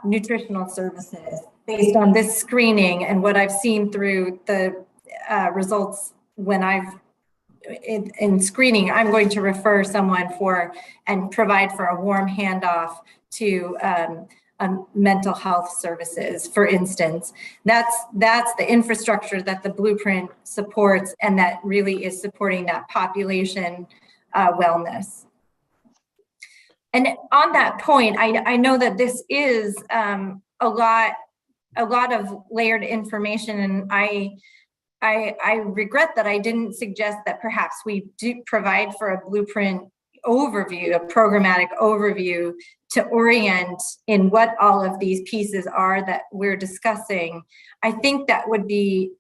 Speaker 11: nutritional services based on this screening. And what I've seen through the results when in screening, I'm going to refer someone and provide for a warm handoff to mental health services, for instance. That's the infrastructure that the Blueprint supports, and that really is supporting that population wellness. And on that point, I know that this is a lot of layered information, and I regret that I didn't suggest that perhaps we do provide for a Blueprint overview, a programmatic overview to orient in what all of these pieces are that we're discussing. I think that would be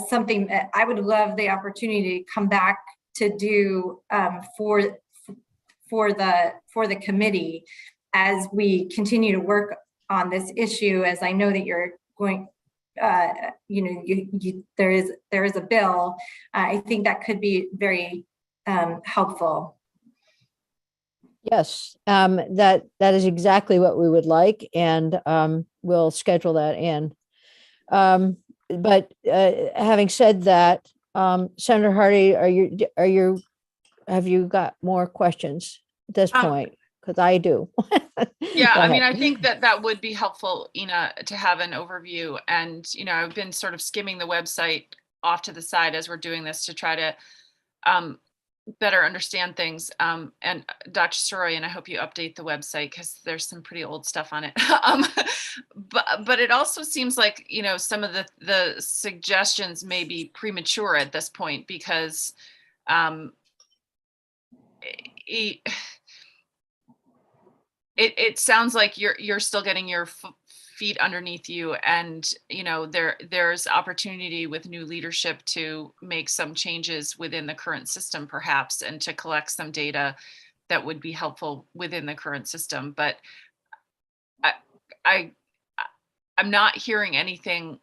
Speaker 11: something that I would love the opportunity to come back to do for the committee as we continue to work on this issue, as I know that you're going, there is a bill. I think that could be very helpful.
Speaker 1: Yes, that is exactly what we would like, and we'll schedule that in. But having said that, Senator Hardy, have you got more questions at this point? Because I do.
Speaker 7: Yeah, I mean, I think that would be helpful, Ina, to have an overview. And, I've been sort of skimming the website off to the side as we're doing this to try to better understand things. And Dr. Soroyan, I hope you update the website because there's some pretty old stuff on it. But it also seems like, some of the suggestions may be premature at this point because it sounds like you're still getting your feet underneath you, and there's opportunity with new leadership to make some changes within the current system, perhaps, and to collect some data that would be helpful within the current system. But I'm not hearing anything.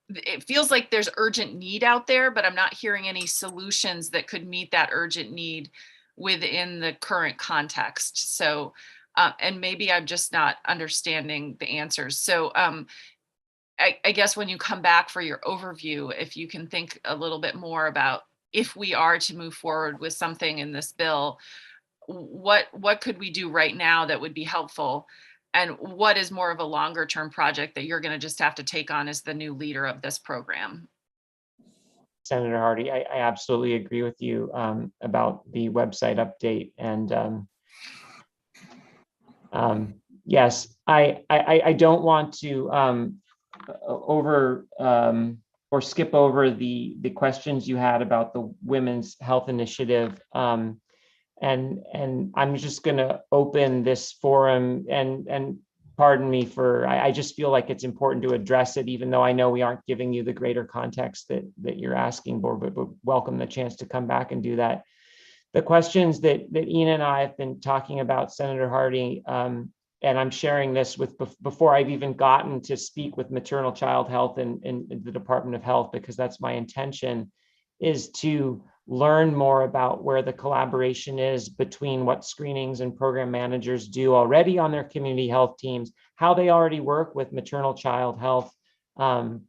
Speaker 7: It feels like there's urgent need out there, but I'm not hearing any solutions that could meet that urgent need within the current context. So, and maybe I'm just not understanding the answers. So I guess when you come back for your overview, if you can think a little bit more about if we are to move forward with something in this bill, what could we do right now that would be helpful? And what is more of a longer term project that you're going to just have to take on as the new leader of this program?
Speaker 12: Senator Hardy, I absolutely agree with you about the website update. And yes, I don't want to or skip over the questions you had about the Women's Health Initiative. And I'm just going to open this forum and pardon me for, I just feel like it's important to address it, even though I know we aren't giving you the greater context that you're asking for, but welcome the chance to come back and do that. The questions that Ina and I have been talking about, Senator Hardy, and I'm sharing this with before I've even gotten to speak with maternal child health in the Department of Health, because that's my intention, is to learn more about where the collaboration is between what screenings and program managers do already on their community health teams, how they already work with maternal child health. And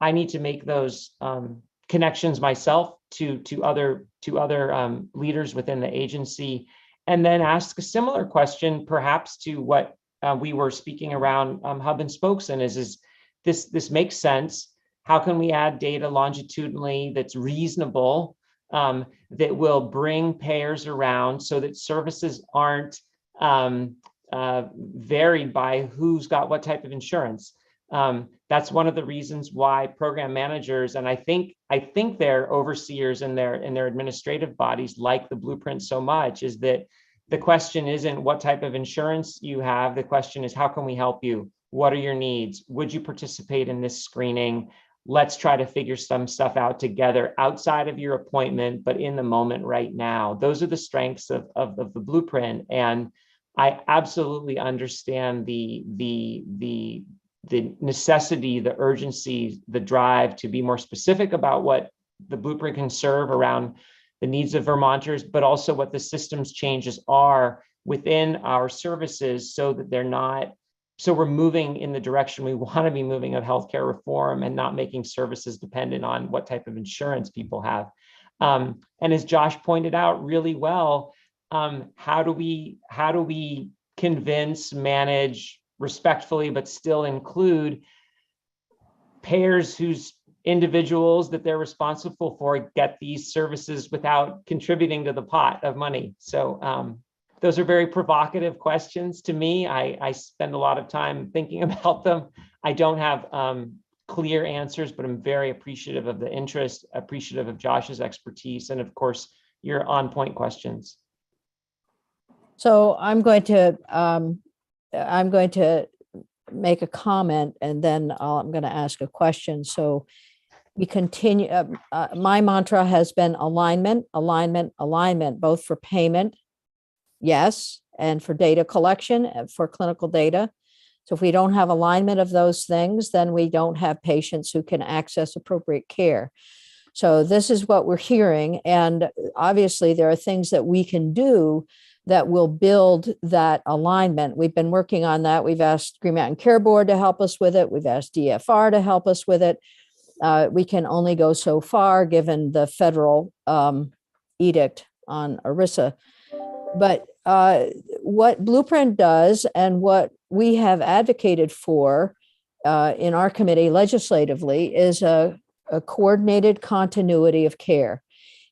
Speaker 12: I need to make those connections myself to other leaders within the agency, and then ask a similar question, perhaps to what we were speaking around hub and spokes, and is this makes sense? How can we add data longitudinally that's reasonable, that will bring payers around so that services aren't varied by who's got what type of insurance? That's one of the reasons why program managers, and I think their overseers and their administrative bodies like the blueprint so much, is that the question isn't what type of insurance you have. The question is, how can we help you? What are your needs? Would you participate in this screening? Let's try to figure some stuff out together outside of your appointment, but in the moment right now. Those are the strengths of the blueprint. And I absolutely understand the necessity, the urgency, the drive to be more specific about what the blueprint can serve around the needs of Vermonters, but also what the systems changes are within our services so that they're not, so we're moving in the direction we want to be moving of healthcare reform and not making services dependent on what type of insurance people have. And as Josh pointed out really well, how do we convince, manage respectfully, but still include payers whose individuals that they're responsible for get these services without contributing to the pot of money? So those are very provocative questions to me. I spend a lot of time thinking about them. I don't have clear answers, but I'm very appreciative of the interest, appreciative of Josh's expertise, and of course, your on-point questions.
Speaker 1: So I'm going to make a comment, and then I'm going to ask a question. So we continue. My mantra has been alignment, alignment, alignment, both for payment, yes, and for data collection, for clinical data. So if we don't have alignment of those things, then we don't have patients who can access appropriate care. So this is what we're hearing. And obviously there are things that we can do that will build that alignment. We've been working on that. We've asked Green Mountain Care Board to help us with it. We've asked DFR to help us with it. We can only go so far given the federal edict on ERISA. But what Blueprint does, and what we have advocated for in our committee legislatively, is a coordinated continuity of care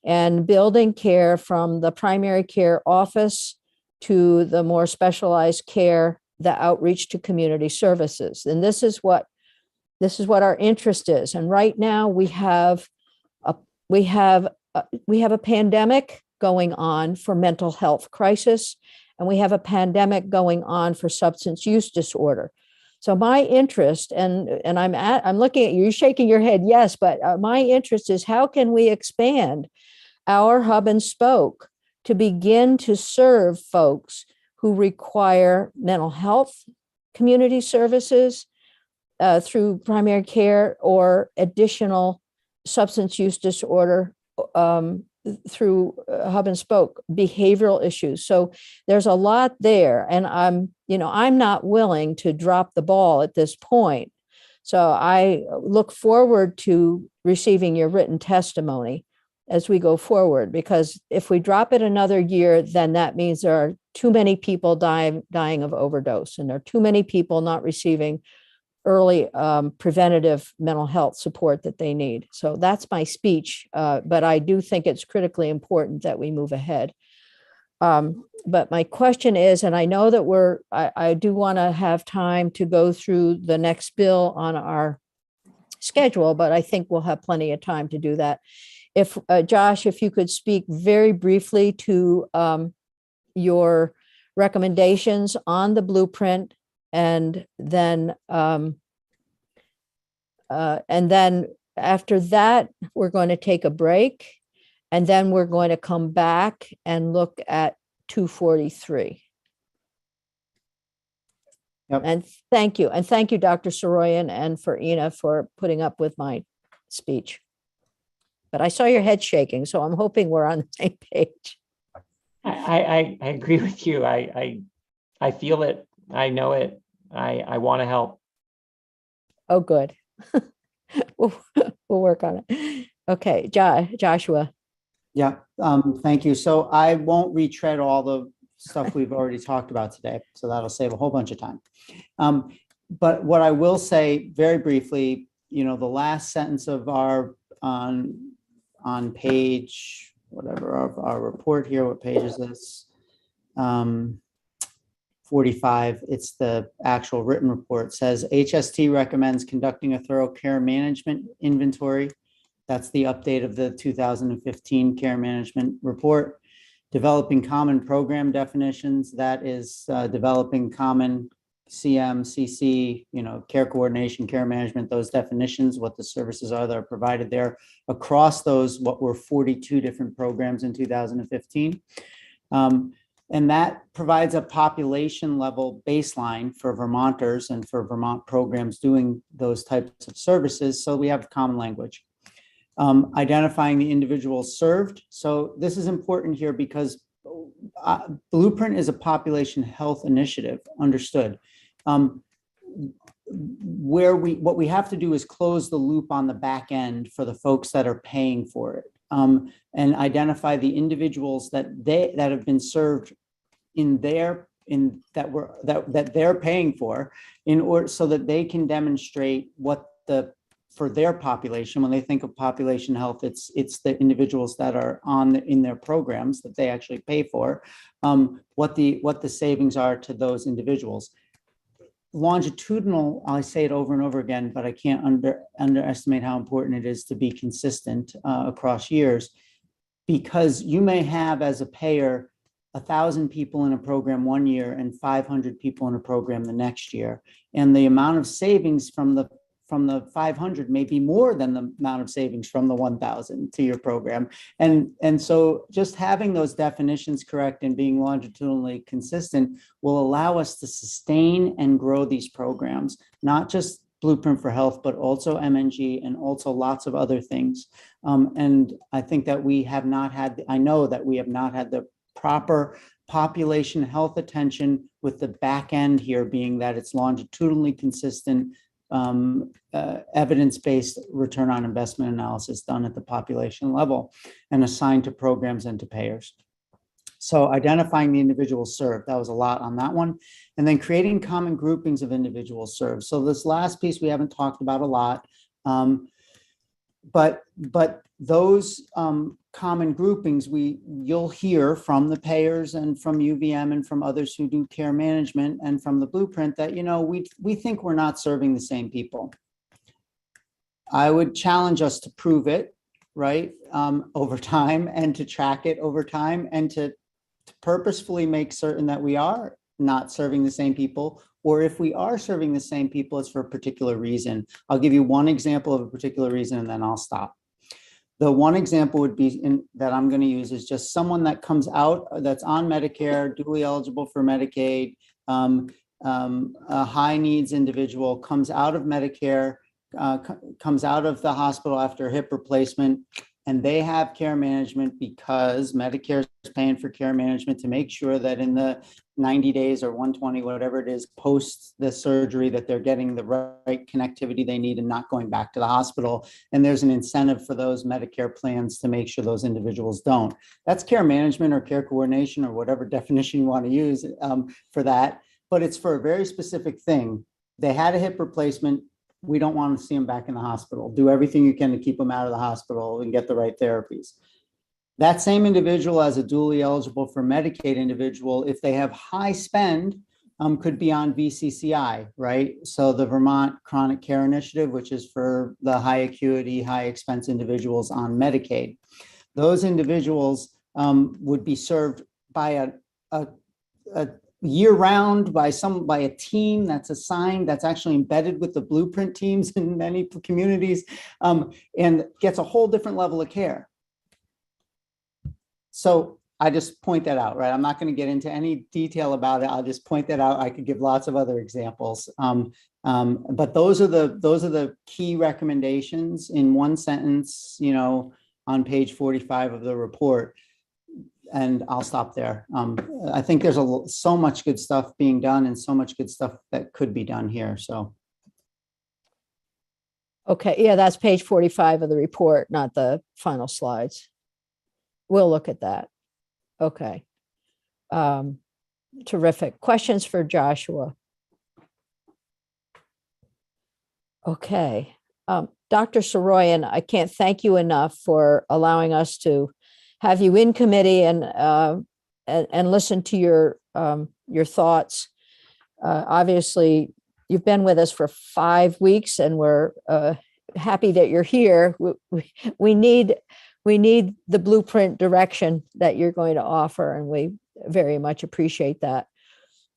Speaker 1: and building care from the primary care office to the more specialized care, the outreach to community services. And this is what our interest is. And right now we have a pandemic going on for mental health crisis, and we have a pandemic going on for substance use disorder. So my interest, and I'm looking at you, you're shaking your head, yes, but my interest is how can we expand our hub and spoke to begin to serve folks who require mental health community services through primary care or additional substance use disorder through hub and spoke behavioral issues. So there's a lot there, and I'm not willing to drop the ball at this point. So I look forward to receiving your written testimony as we go forward, because if we drop it another year, then that means there are too many people dying of overdose, and there are too many people not receiving early preventative mental health support that they need. So that's my speech, but I do think it's critically important that we move ahead. But my question is, and I know that I do want to have time to go through the next bill on our schedule, but I think we'll have plenty of time to do that. If Josh, if you could speak very briefly to your recommendations on the blueprint, and then after that, we're going to take a break, and then we're going to come back and look at 243.
Speaker 5: Yep.
Speaker 1: And thank you. And thank you, Dr. Soroyan, and for Ina for putting up with my speech. But I saw your head shaking, so I'm hoping we're on the same page.
Speaker 12: I agree with you. I feel it. I know it. I want to help.
Speaker 1: Oh, good. We'll work on it. Okay, Joshua.
Speaker 5: Yeah, thank you. So I won't retread all the stuff we've already talked about today, so that'll save a whole bunch of time. But what I will say very briefly, the last sentence of our on page, whatever, of our report here, what page is this? 45, it's the actual written report, says HST recommends conducting a thorough care management inventory. That's the update of the 2015 care management report. Developing common program definitions, that is developing common CM, CC, care coordination, care management, those definitions, what the services are that are provided there across those, what were 42 different programs in 2015. And that provides a population level baseline for Vermonters and for Vermont programs doing those types of services. So we have common language. Identifying the individuals served. So this is important here because Blueprint is a population health initiative, understood. What we have to do is close the loop on the back end for the folks that are paying for it, and identify the individuals that have been served that they're paying for, in order so that they can demonstrate what for their population. When they think of population health, it's the individuals that are in their programs that they actually pay for, what the savings are to those individuals. Longitudinal, I say it over and over again, but I can't underestimate how important it is to be consistent across years, because you may have, as a payer, 1,000 people in a program one year and 500 people in a program the next year, and the amount of savings from the 500 may be more than the amount of savings from the 1,000 to your program. And so just having those definitions correct and being longitudinally consistent will allow us to sustain and grow these programs, not just Blueprint for Health, but also MNG and also lots of other things. And I think that I know that we have not had the proper population health attention, with the back end here being that it's longitudinally consistent, evidence-based return on investment analysis done at the population level and assigned to programs and to payers. So identifying the individuals served, that was a lot on that one. And then creating common groupings of individuals served. So this last piece we haven't talked about a lot, but those common groupings, you'll hear from the payers and from UVM and from others who do care management and from the Blueprint that, we think we're not serving the same people. I would challenge us to prove it, right, over time, and to track it over time, and to purposefully make certain that we are not serving the same people, or if we are serving the same people, it's for a particular reason. I'll give you one example of a particular reason, and then I'll stop. The one example would be that I'm going to use is just someone that comes out, that's on Medicare, duly eligible for Medicaid, a high needs individual, comes out of Medicare, comes out of the hospital after a hip replacement, and they have care management because Medicare is paying for care management to make sure that in the 90 days or 120, whatever it is, post the surgery, that they're getting the right connectivity they need and not going back to the hospital. And there's an incentive for those Medicare plans to make sure those individuals don't. That's care management or care coordination or whatever definition you want to use for that. But it's for a very specific thing. They had a hip replacement. We don't want to see them back in the hospital. Do everything you can to keep them out of the hospital and get the right therapies. That same individual, as a dually eligible for Medicaid individual, if they have high spend, could be on VCCI, right? So the Vermont Chronic Care Initiative, which is for the high acuity, high expense individuals on Medicaid. Those individuals would be served by a year round by a team that's assigned, that's actually embedded with the Blueprint teams in many communities, and gets a whole different level of care. So I just point that out, right? I'm not going to get into any detail about it. I'll just point that out. I could give lots of other examples. But those are the key recommendations in one sentence, on page 45 of the report. And I'll stop there. I think there's so much good stuff being done and so much good stuff that could be done here. So.
Speaker 1: Okay, yeah, that's page 45 of the report, not the final slides. We'll look at that. Okay. Terrific. Questions for Joshua? Okay. Dr. Soroyan, I can't thank you enough for allowing us to have you in committee and listen to your thoughts. Obviously, you've been with us for 5 weeks, and we're happy that you're here. We need the Blueprint direction that you're going to offer, and we very much appreciate that.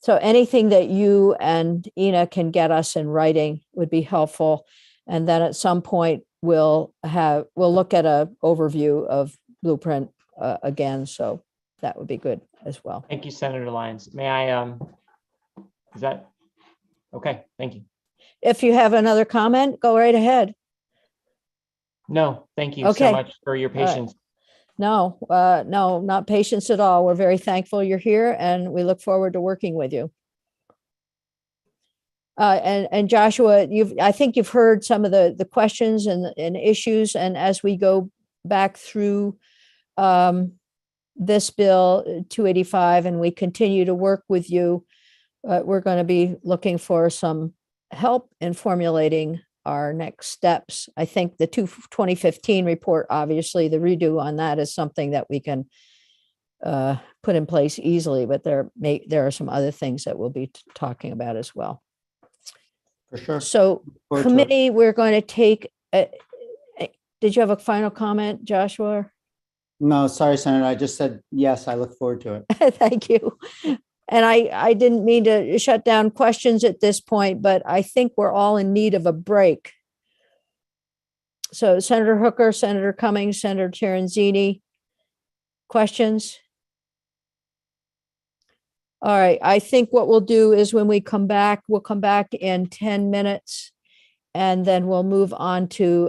Speaker 1: So anything that you and Ina can get us in writing would be helpful. And then at some point we'll look at an overview of Blueprint again. So that would be good as well.
Speaker 12: Thank you, Senator Lyons. May I, is that, okay, thank you.
Speaker 1: If you have another comment, go right ahead.
Speaker 12: No, thank you
Speaker 1: Okay.
Speaker 12: so much for your patience.
Speaker 1: No, not patience at all. We're very thankful you're here, and we look forward to working with you. And Joshua, I think you've heard some of the questions and issues, and as we go back through this bill 285 and we continue to work with you, we're going to be looking for some help in formulating our next steps. I think the 2015 report, obviously the redo on that is something that we can put in place easily, but there are some other things that we'll be talking about as well.
Speaker 5: For sure.
Speaker 1: So committee, we're going to take, did you have a final comment, Joshua?
Speaker 5: No, sorry, Senator. I just said, yes, I look forward to it.
Speaker 1: Thank you. And I didn't mean to shut down questions at this point, but I think we're all in need of a break. So Senator Hooker, Senator Cummings, Senator Terenzini, questions? All right, I think what we'll do is when we come back, we'll come back in 10 minutes, and then we'll move on to